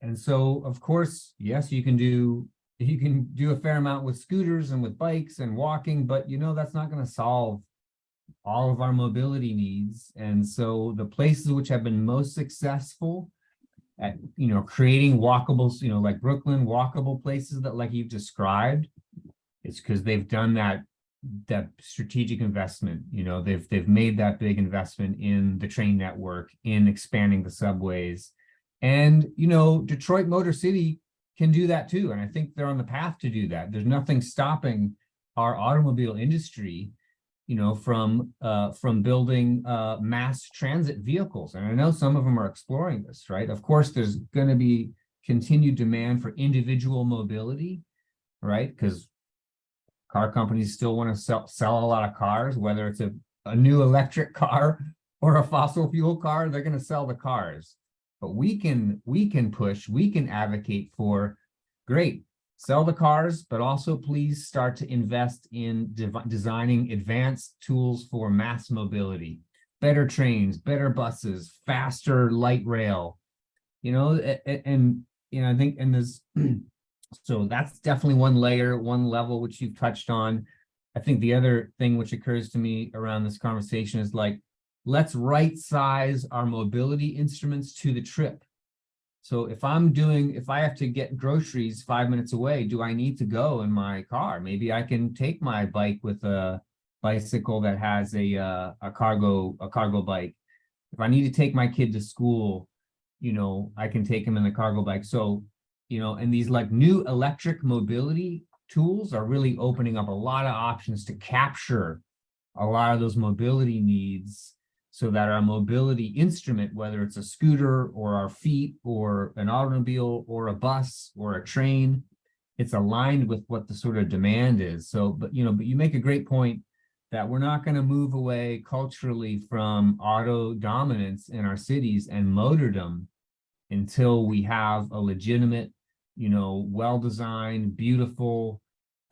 And so, of course, yes, you can do a fair amount with scooters and with bikes and walking, but you know, that's not going to solve all of our mobility needs. And so the places which have been most successful at, you know, creating walkables, you know, like Brooklyn, walkable places that like you've described, it's because they've done that strategic investment. You know, they've made that big investment in the train network, in expanding the subways. And, you know, Detroit Motor City can do that too. And I think they're on the path to do that. There's nothing stopping our automobile industry, you know, from building mass transit vehicles. And I know some of them are exploring this, right? Of course, there's going to be continued demand for individual mobility, right? Because car companies still want to sell a lot of cars, whether it's a new electric car or a fossil fuel car, they're going to sell the cars. But we can advocate for, great, sell the cars, but also please start to invest in designing advanced tools for mass mobility, better trains, better buses, faster light rail, you know, and you know, I think, and there's, so that's definitely one layer, one level, which you've touched on. I think the other thing which occurs to me around this conversation is like, let's right size our mobility instruments to the trip. So if I have to get groceries 5 minutes away, do I need to go in my car? Maybe I can take my bike with a bicycle that has a cargo bike. If I need to take my kid to school, you know, I can take him in the cargo bike. So, you know, and these like new electric mobility tools are really opening up a lot of options to capture a lot of those mobility needs, so that our mobility instrument, whether it's a scooter or our feet or an automobile or a bus or a train, it's aligned with what the sort of demand is. So, but you make a great point that we're not going to move away culturally from auto dominance in our cities and motordom until we have a legitimate, you know, well-designed, beautiful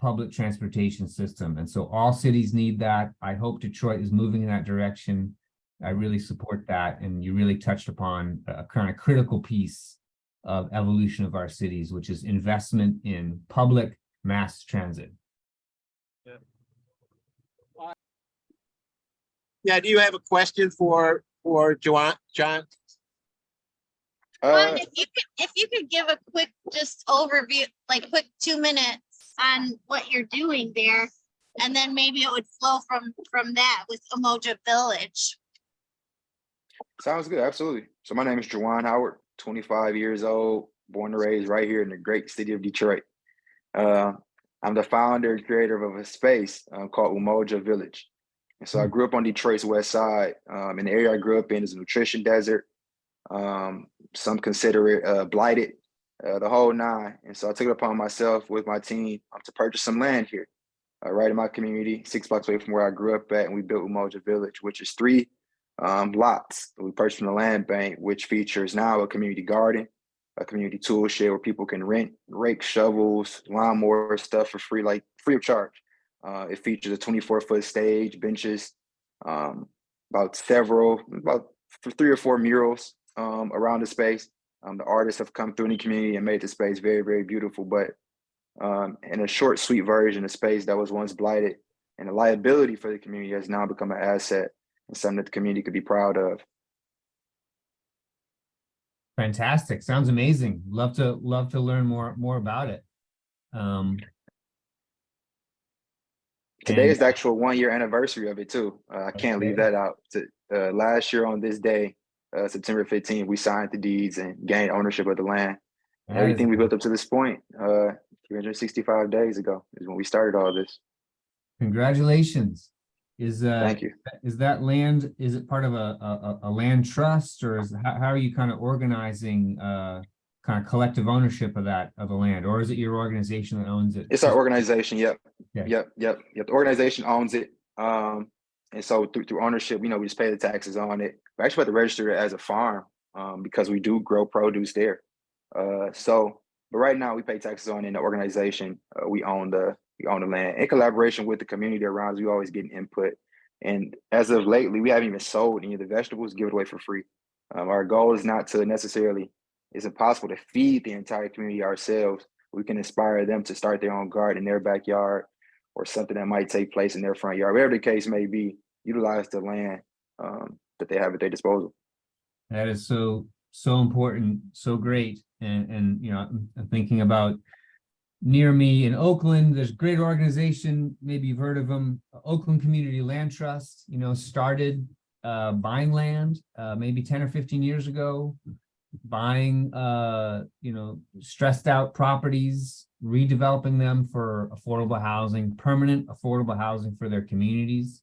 public transportation system. And so all cities need that. I hope Detroit is moving in that direction. I really support that. And you really touched upon a kind of critical piece of evolution of our cities, which is investment in public mass transit. Yeah, do you have a question for John? Juan, if you could give a quick just overview, like quick 2 minutes on what you're doing there, and then maybe it would flow from that with Umoja Village. Sounds good. Absolutely. So my name is Juwan Howard, 25 years old, born and raised right here in the great city of Detroit. I'm the founder and creator of a space called Umoja Village. And so I grew up on Detroit's west side. And the area I grew up in is a nutrition desert. Some consider it blighted, the whole nine. And so I took it upon myself with my team to purchase some land here, right in my community, 6 blocks away from where I grew up at. And we built Umoja Village, which is 3 lots that we purchased from the land bank, which features now a community garden, a community tool shed where people can rent rakes, shovels, lawnmowers, stuff for free, like free of charge. It features a 24-foot stage, benches, about 3 or 4 murals around the space. The artists have come through in the community and made the space very, very beautiful. But in a short, sweet version, a space that was once blighted and a liability for the community has now become an asset and something that the community could be proud of. Fantastic. Sounds amazing. Love to learn more about it. Today is the actual 1-year anniversary of it too. I can't leave that out. Last year on this day, September 15th, we signed the deeds and gained ownership of the land. And everything we built up to this point, 365 days ago is when we started all this. Congratulations. Thank you. Is that land, is it part of a land trust, or how are you kind of organizing kind of collective ownership of the land, or is it your organization that owns it? It's our organization. Yep. Okay. Yep. The organization owns it. And so through ownership, we just pay the taxes on it. We actually have to register it as a farm because we do grow produce there. But right now we pay taxes on it in the organization. We own the land in collaboration with the community around us. We always get input. And as of lately, we haven't even sold any of the vegetables, give it away for free. Our goal is not to necessarily, it's impossible to feed the entire community ourselves. We can inspire them to start their own garden in their backyard or something that might take place in their front yard, whatever the case may be, utilize the land that they have at their disposal. That is so important, so great. And I'm thinking about near me in Oakland, there's a great organization, maybe you've heard of them, Oakland Community Land Trust, started buying land maybe 10 or 15 years ago, buying stressed out properties, redeveloping them for affordable housing, permanent affordable housing for their communities.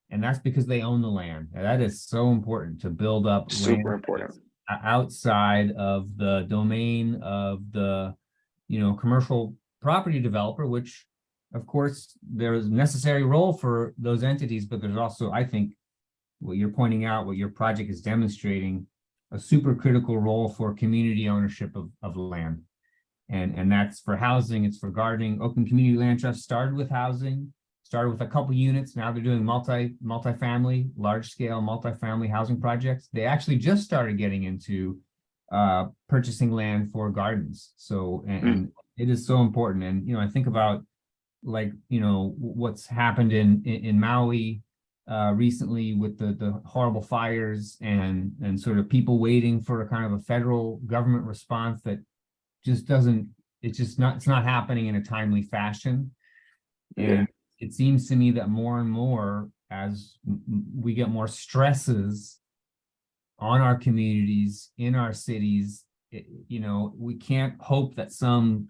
And that's because they own the land. And that is so important to build up Super land important. outside of the domain of the commercial property developer, which of course there is a necessary role for those entities, but there's also, I think, what you're pointing out, what your project is demonstrating, a super critical role for community ownership of land. And that's for housing, it's for gardening. Oakland Community Land Trust started with housing, started with a couple units. Now they're doing multifamily, large scale multifamily housing projects. They actually just started getting into purchasing land for gardens. So, and it is so important. And, I think about what's happened in Maui recently with the horrible fires and sort of people waiting for a kind of a federal government response that just it's not happening in a timely fashion. And it seems to me that more and more, as we get more stresses on our communities, in our cities, we can't hope that some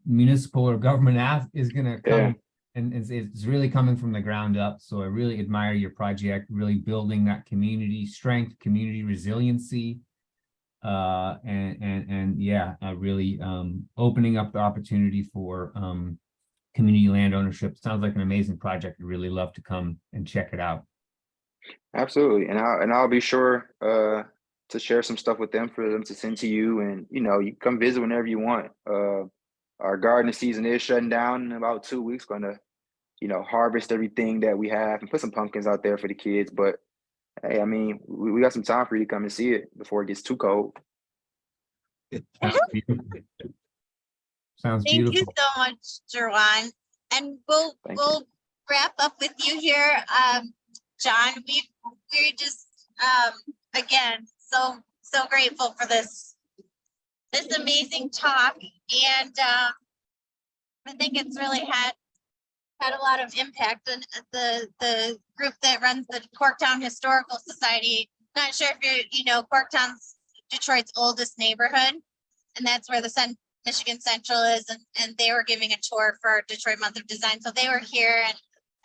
municipal or government is going to come and it's really coming from the ground up. So I really admire your project, really building that community strength, community resiliency, really opening up the opportunity for community land ownership. Sounds like an amazing project. I'd really love to come and check it out. Absolutely. And I'll be sure to share some stuff with them for them to send to you, and you come visit whenever you want. Our gardening season is shutting down in about 2 weeks. Going to harvest everything that we have and put some pumpkins out there for the kids. But hey, I mean, we got some time for you to come and see it before it gets too cold. Sounds beautiful. Sounds Thank beautiful. you so much, Jerwan. And we'll wrap up with you here. John, we're just again so grateful for this amazing talk, and I think it's really had a lot of impact on the group that runs the Corktown Historical Society. Not sure if you know Corktown's Detroit's oldest neighborhood, and that's where the Michigan Central is, and they were giving a tour for Detroit Month of Design. So they were here,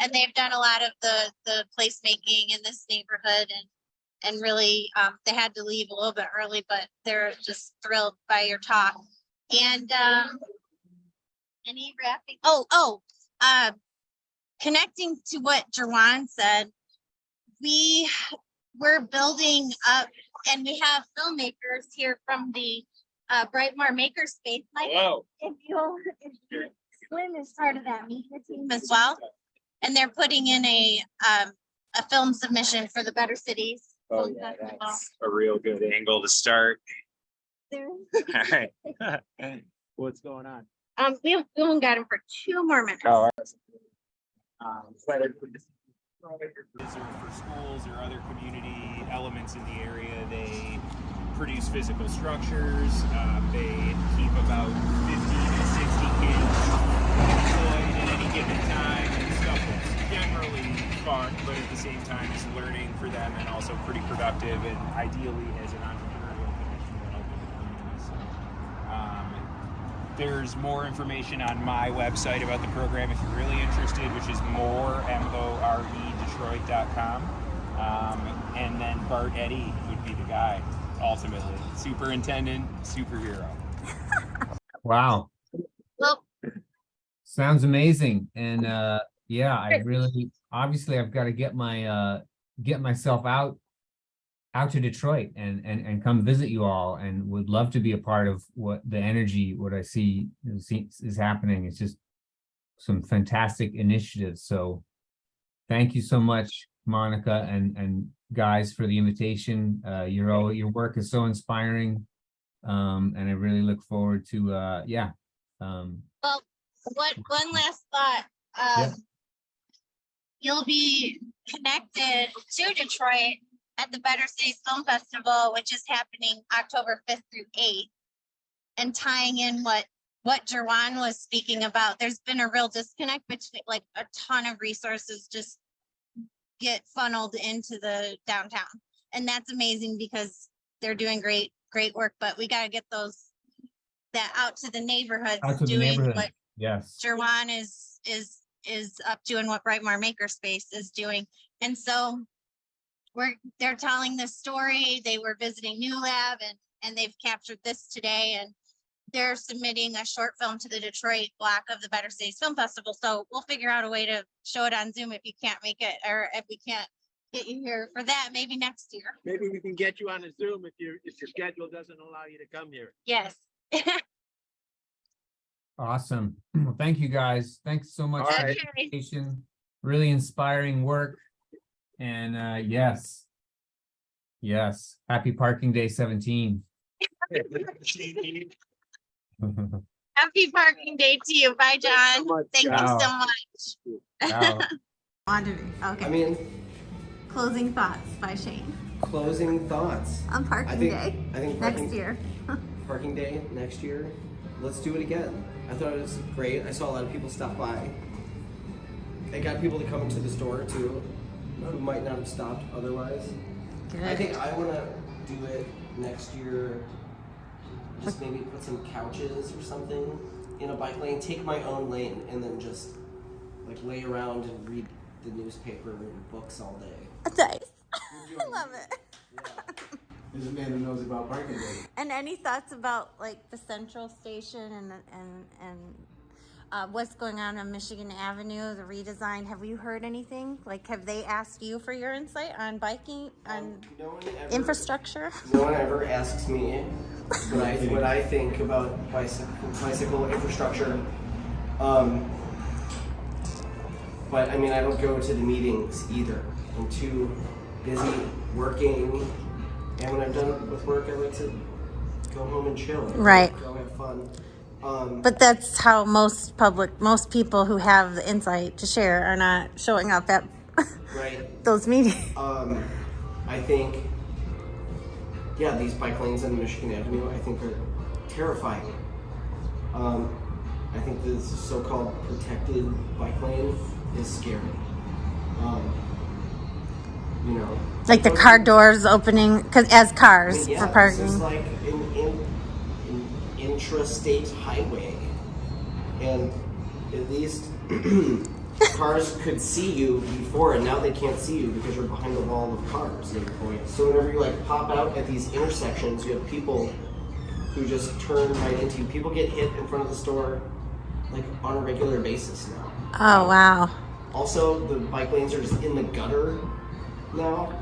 and they've done a lot of the placemaking in this neighborhood, and really they had to leave a little bit early, but they're just thrilled by your talk. And any wrapping? Connecting to what Jerwan said, we're building up, and we have filmmakers here from the Brightmore Makerspace. Wow. If Slim is part of that media team as well, and they're putting in a film submission for the Better Cities. Oh yeah, that's a real good angle to start. All right. What's going on? We only got him for 2 more minutes. Oh, For schools or other community elements in the area, they produce physical structures. They keep about 50 to 60 kids employed at any given time and stuff. pretty productive, and ideally as an entrepreneurial connection to help the community. So, there's more information on my website about the program if you're really interested, which is moredetroit.com. And then Bart Eddy would be the guy, ultimately. Superintendent, superhero. Wow. Well, Sounds amazing. And yeah, I really, obviously I've got to get myself out to Detroit and come visit you all, and would love to be a part of what I see is happening. It's just some fantastic initiatives. So thank you so much, Monica and guys, for the invitation. Your work is so inspiring. And I really look forward to well, one last thought. Yeah. You'll be connected to Detroit at the Better Cities Film Festival, which is happening October 5th through 8th. And tying in what Jerwan was speaking about, there's been a real disconnect between, like, a ton of resources just get funneled into the downtown. And that's amazing because they're doing great work, but we got to get that out to the neighborhoods, what Yes. Jerwan is up to and what Brightmore Makerspace is doing. And so they're telling this story. They were visiting New Lab and they've captured this today, and they're submitting a short film to the Detroit block of the Better Cities Film Festival. So we'll figure out a way to show it on Zoom if you can't make it, or if we can't get you here for that, maybe next year. Maybe we can get you on a Zoom if your schedule doesn't allow you to come here. Yes. Awesome. Well, thank you guys. Thanks so much All for right. the invitation. Really inspiring work. And yes. Happy Parking Day 17. Happy Parking Day to you. Bye, John. Thank you so much. Wow. Okay. I mean, Closing thoughts by Shane closing thoughts. on I Parking think Day parking, next year. Parking day next year. Let's do it again. I thought it was great. I saw a lot of people stop by. It got people to come into the store too, who might not have stopped otherwise. I think I want to do it next year. Just maybe put some couches or something in a bike lane. Take my own lane and then just like lay around and read the newspaper and books all day. Nice. I love it. There's a man who knows about Parking Day. And any thoughts about like the Central Station and what's going on Michigan Avenue, the redesign? Have you heard anything? Like, have they asked you for your insight on biking, on infrastructure? No one ever asks me what I think about bicycle infrastructure. But I mean, I don't go to the meetings either. I'm too busy working. And when I'm done with work, I like to go home and chill. Right. Go have fun. But that's how most people who have the insight to share are not showing up at right. those meetings. I think, yeah, these bike lanes on Michigan Avenue, I think are terrifying. I think this so-called protected bike lane is scary. You know, Like the car doors opening, as cars yeah, for parking. This is like an intrastate highway, and at least cars could see you before, and now they can't see you because you're behind a wall of cars. So whenever you like pop out at these intersections, you have people who just turn right into you. People get hit in front of the store like on a regular basis now. Oh, wow. Also, the bike lanes are just in the gutter now,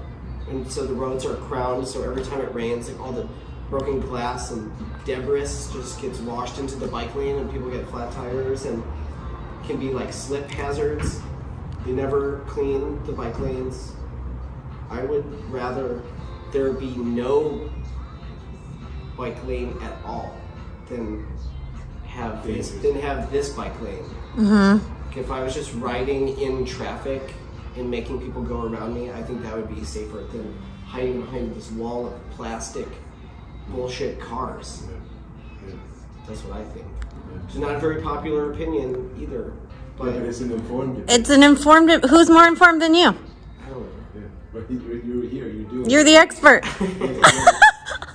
and so the roads are crowned, so every time it rains, like all the broken glass and debris just gets washed into the bike lane, and people get flat tires and can be like slip hazards. They never clean the bike lanes. I would rather there be no bike lane at all than have this bike lane. Mm-hmm. If I was just riding in traffic and making people go around me, I think that would be safer than hiding behind this wall of plastic bullshit cars. That's what I think. It's not a very popular opinion either, but it's an informed. It's an informed. Who's more informed than you? I don't know. But you're here, you're doing. You're the expert.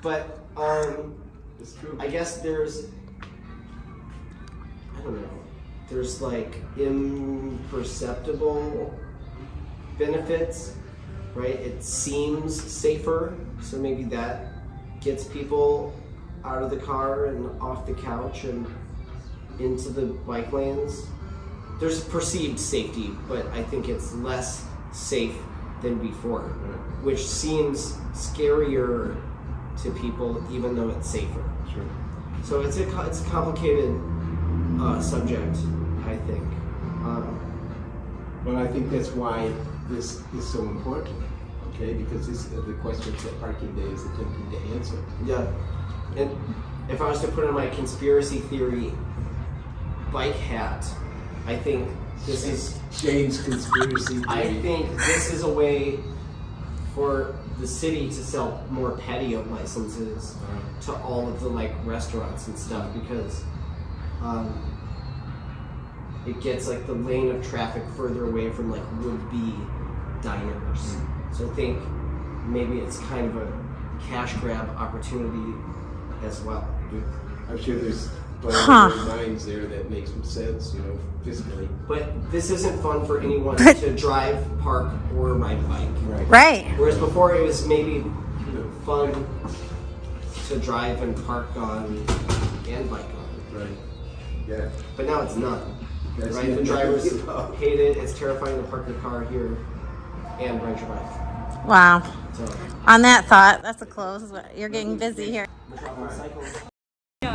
But It's true. I guess there's, I don't know, there's like imperceptible benefits, right? It seems safer, so maybe that gets people out of the car and off the couch and into the bike lanes. There's perceived safety, but I think it's less safe than before, which seems scarier to people even though it's safer. Sure. So it's a complicated subject, I think. Well, I think that's why this is so important, okay? Because this the questions that Parking Day is attempting to answer. Yeah. And if I was to put on my conspiracy theory bike hat, I think this is Shane's conspiracy theory. I think this is a way for the city to sell more patio licenses to all of the like restaurants and stuff, because it gets like the lane of traffic further away from like would-be diners. So I think maybe it's kind of a cash grab opportunity as well. I'm sure there's minds there that makes some sense, you know, fiscally. But this isn't fun for anyone to drive, park, or ride a bike. Right. Whereas before it was maybe fun to drive and park on and bike on. Right. Yeah. But now it's not. That's Right? The drivers hate it. It's terrifying to park your car here and ride your bike. Wow. So On that thought, that's a close. You're getting busy here.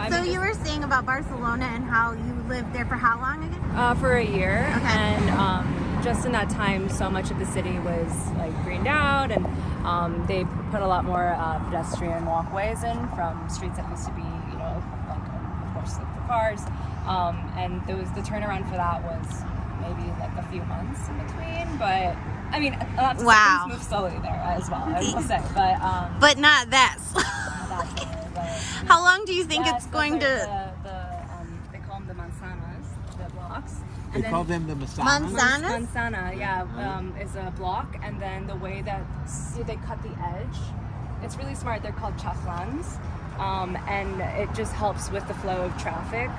So you were saying about Barcelona and how you lived there for how long again? For a year, Okay. and just in that time, so much of the city was like greened out, and they put a lot more pedestrian walkways in from streets that used to be, you know, like of course like for cars, and the turnaround for that was maybe like a few months in between, but I mean, things move slowly there as well, I will say, but not that slow. How long do you think yeah, it's going to? They call them the manzanas, the blocks. They call them the Manzanas? Manzana, yeah, is a block, and then the way that they cut the edge, it's really smart. They're called chaflans, and it just helps with the flow of traffic,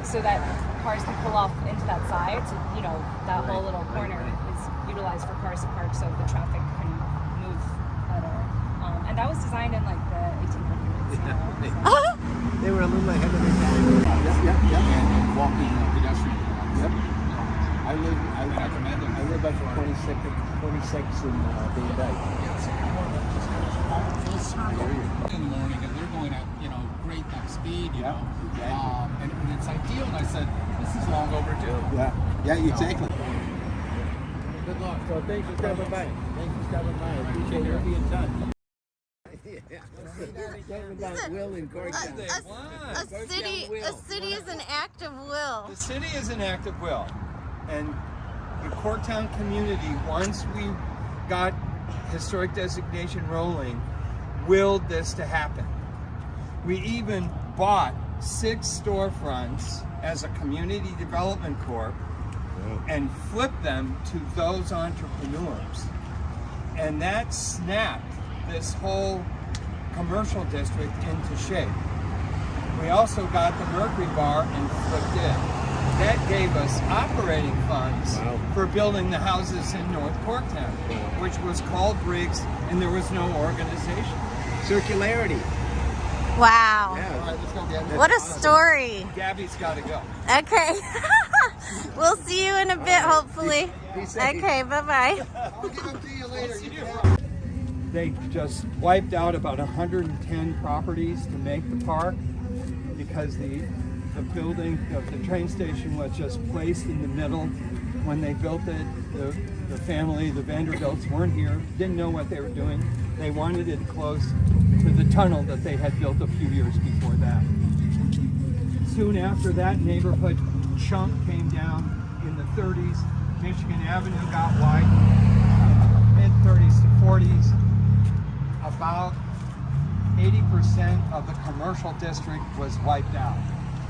so that cars can pull off into that side. So, you know, that whole little corner is utilized for cars to park, so the traffic can move better. And that was designed in like the 1800s. They were a little ahead of their time. Yep. And walking pedestrian. Yep. I live up 26 in Bay Dyke. In the morning, and they're going at, you know, great speed, you know. Exactly. And it's ideal. And I said, this is long overdue. Yeah, exactly. Good luck. So thanks for stopping by. I appreciate you being in touch. Will in Corktown. A city is an act of will. The city is an act of will, and the Corktown community, once we got historic designation rolling, willed this to happen. We even bought 6 storefronts as a community development corp and flipped them to those entrepreneurs, and that snapped this whole commercial district into shape. We also got the Mercury Bar and flipped it. That gave us operating funds for building the houses in North Corktown, which was called Briggs, and there was no organization. Circularity. Wow. Yeah. All right, let's go, Gabby. What a story. Gabby's got to go. Okay. We'll see you in a bit, hopefully. Be safe. Okay, bye-bye. I'll give them to you later. They just wiped out about 110 properties to make the park because the building of the train station was just placed in the middle. When they built it, the family, the Vanderbilts, weren't here, didn't know what they were doing. They wanted it close to the tunnel that they had built a few years before that. Soon after that, neighborhood chunk came down in the 30s. Michigan Avenue got widened, mid-30s to 40s. About 80% of the commercial district was wiped out,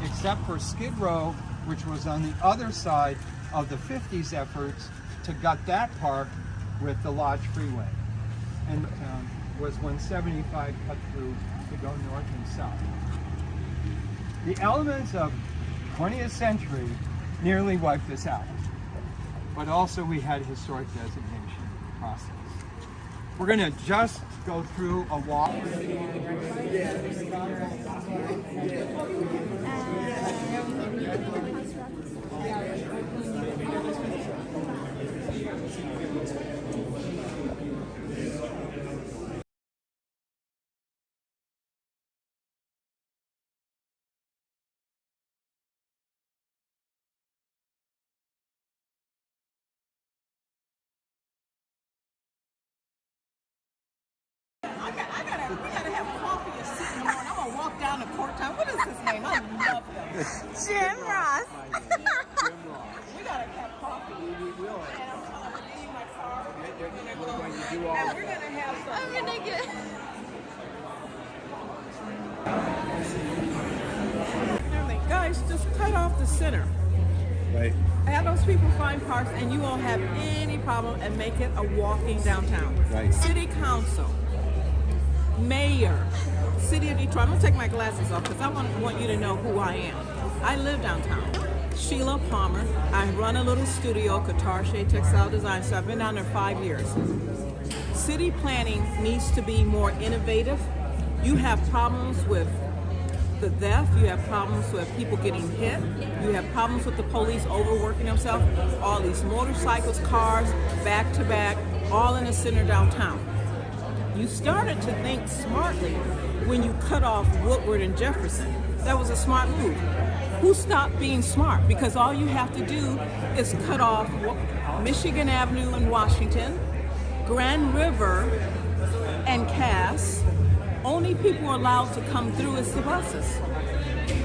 except for Skid Row, which was on the other side of the 50s efforts to gut that park with the Lodge Freeway. And was when 75 cut through to go north and south. The elements of 20th century nearly wiped us out, but also we had historic designation process. We're going to just go through a walk. We gotta have coffee at 6 in the morning. I'm gonna walk down to court time. What is his name? I love him. Jim Ross. We gotta have coffee. We will. And I'm gonna give you my card. And we're gonna have some. I'm gonna get. Guys, just cut off the center. Right. Have those people find parks, and you won't have any problem, and make it a walking downtown. Right. City Council, Mayor, City of Detroit. I'm gonna take my glasses off because I want you to know who I am. I live downtown. Sheila Palmer. I run a little studio, Katarche Textile Design, so I've been down there 5 years. City planning needs to be more innovative. You have problems with the theft, you have problems with people getting hit, you have problems with the police overworking themselves, all these motorcycles, cars, back to back, all in the center downtown. You started to think smartly when you cut off Woodward and Jefferson. That was a smart move. Who stopped being smart? Because all you have to do is cut off Michigan Avenue in Washington, Grand River and Cass. Only people allowed to come through is the buses.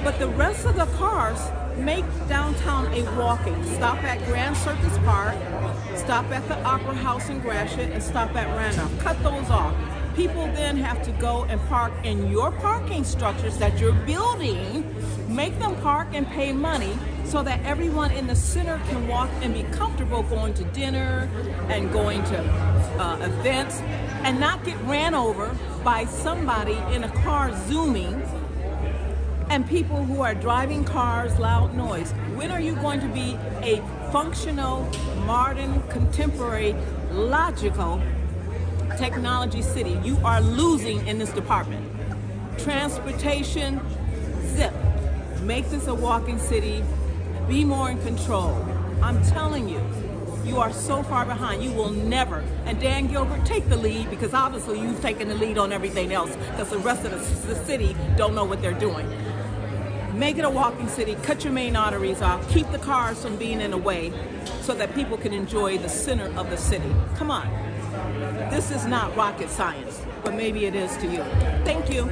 But the rest of the cars make downtown a walking. Stop at Grand Circus Park, stop at the Opera House in Gratiot, and stop at Randolph. Cut those off. People then have to go and park in your parking structures that you're building, make them park and pay money so that everyone in the center can walk and be comfortable going to dinner and going to events and not get ran over by somebody in a car zooming and people who are driving cars, loud noise. When are you going to be a functional, modern, contemporary, logical technology city? You are losing in this department. Transportation, zip. Make this a walking city. Be more in control. I'm telling you, you are so far behind. You will never. And Dan Gilbert, take the lead, because obviously you've taken the lead on everything else because the rest of the city don't know what they're doing. Make it a walking city. Cut your main arteries off. Keep the cars from being in the way so that people can enjoy the center of the city. Come on. This is not rocket science, but maybe it is to you. Thank you.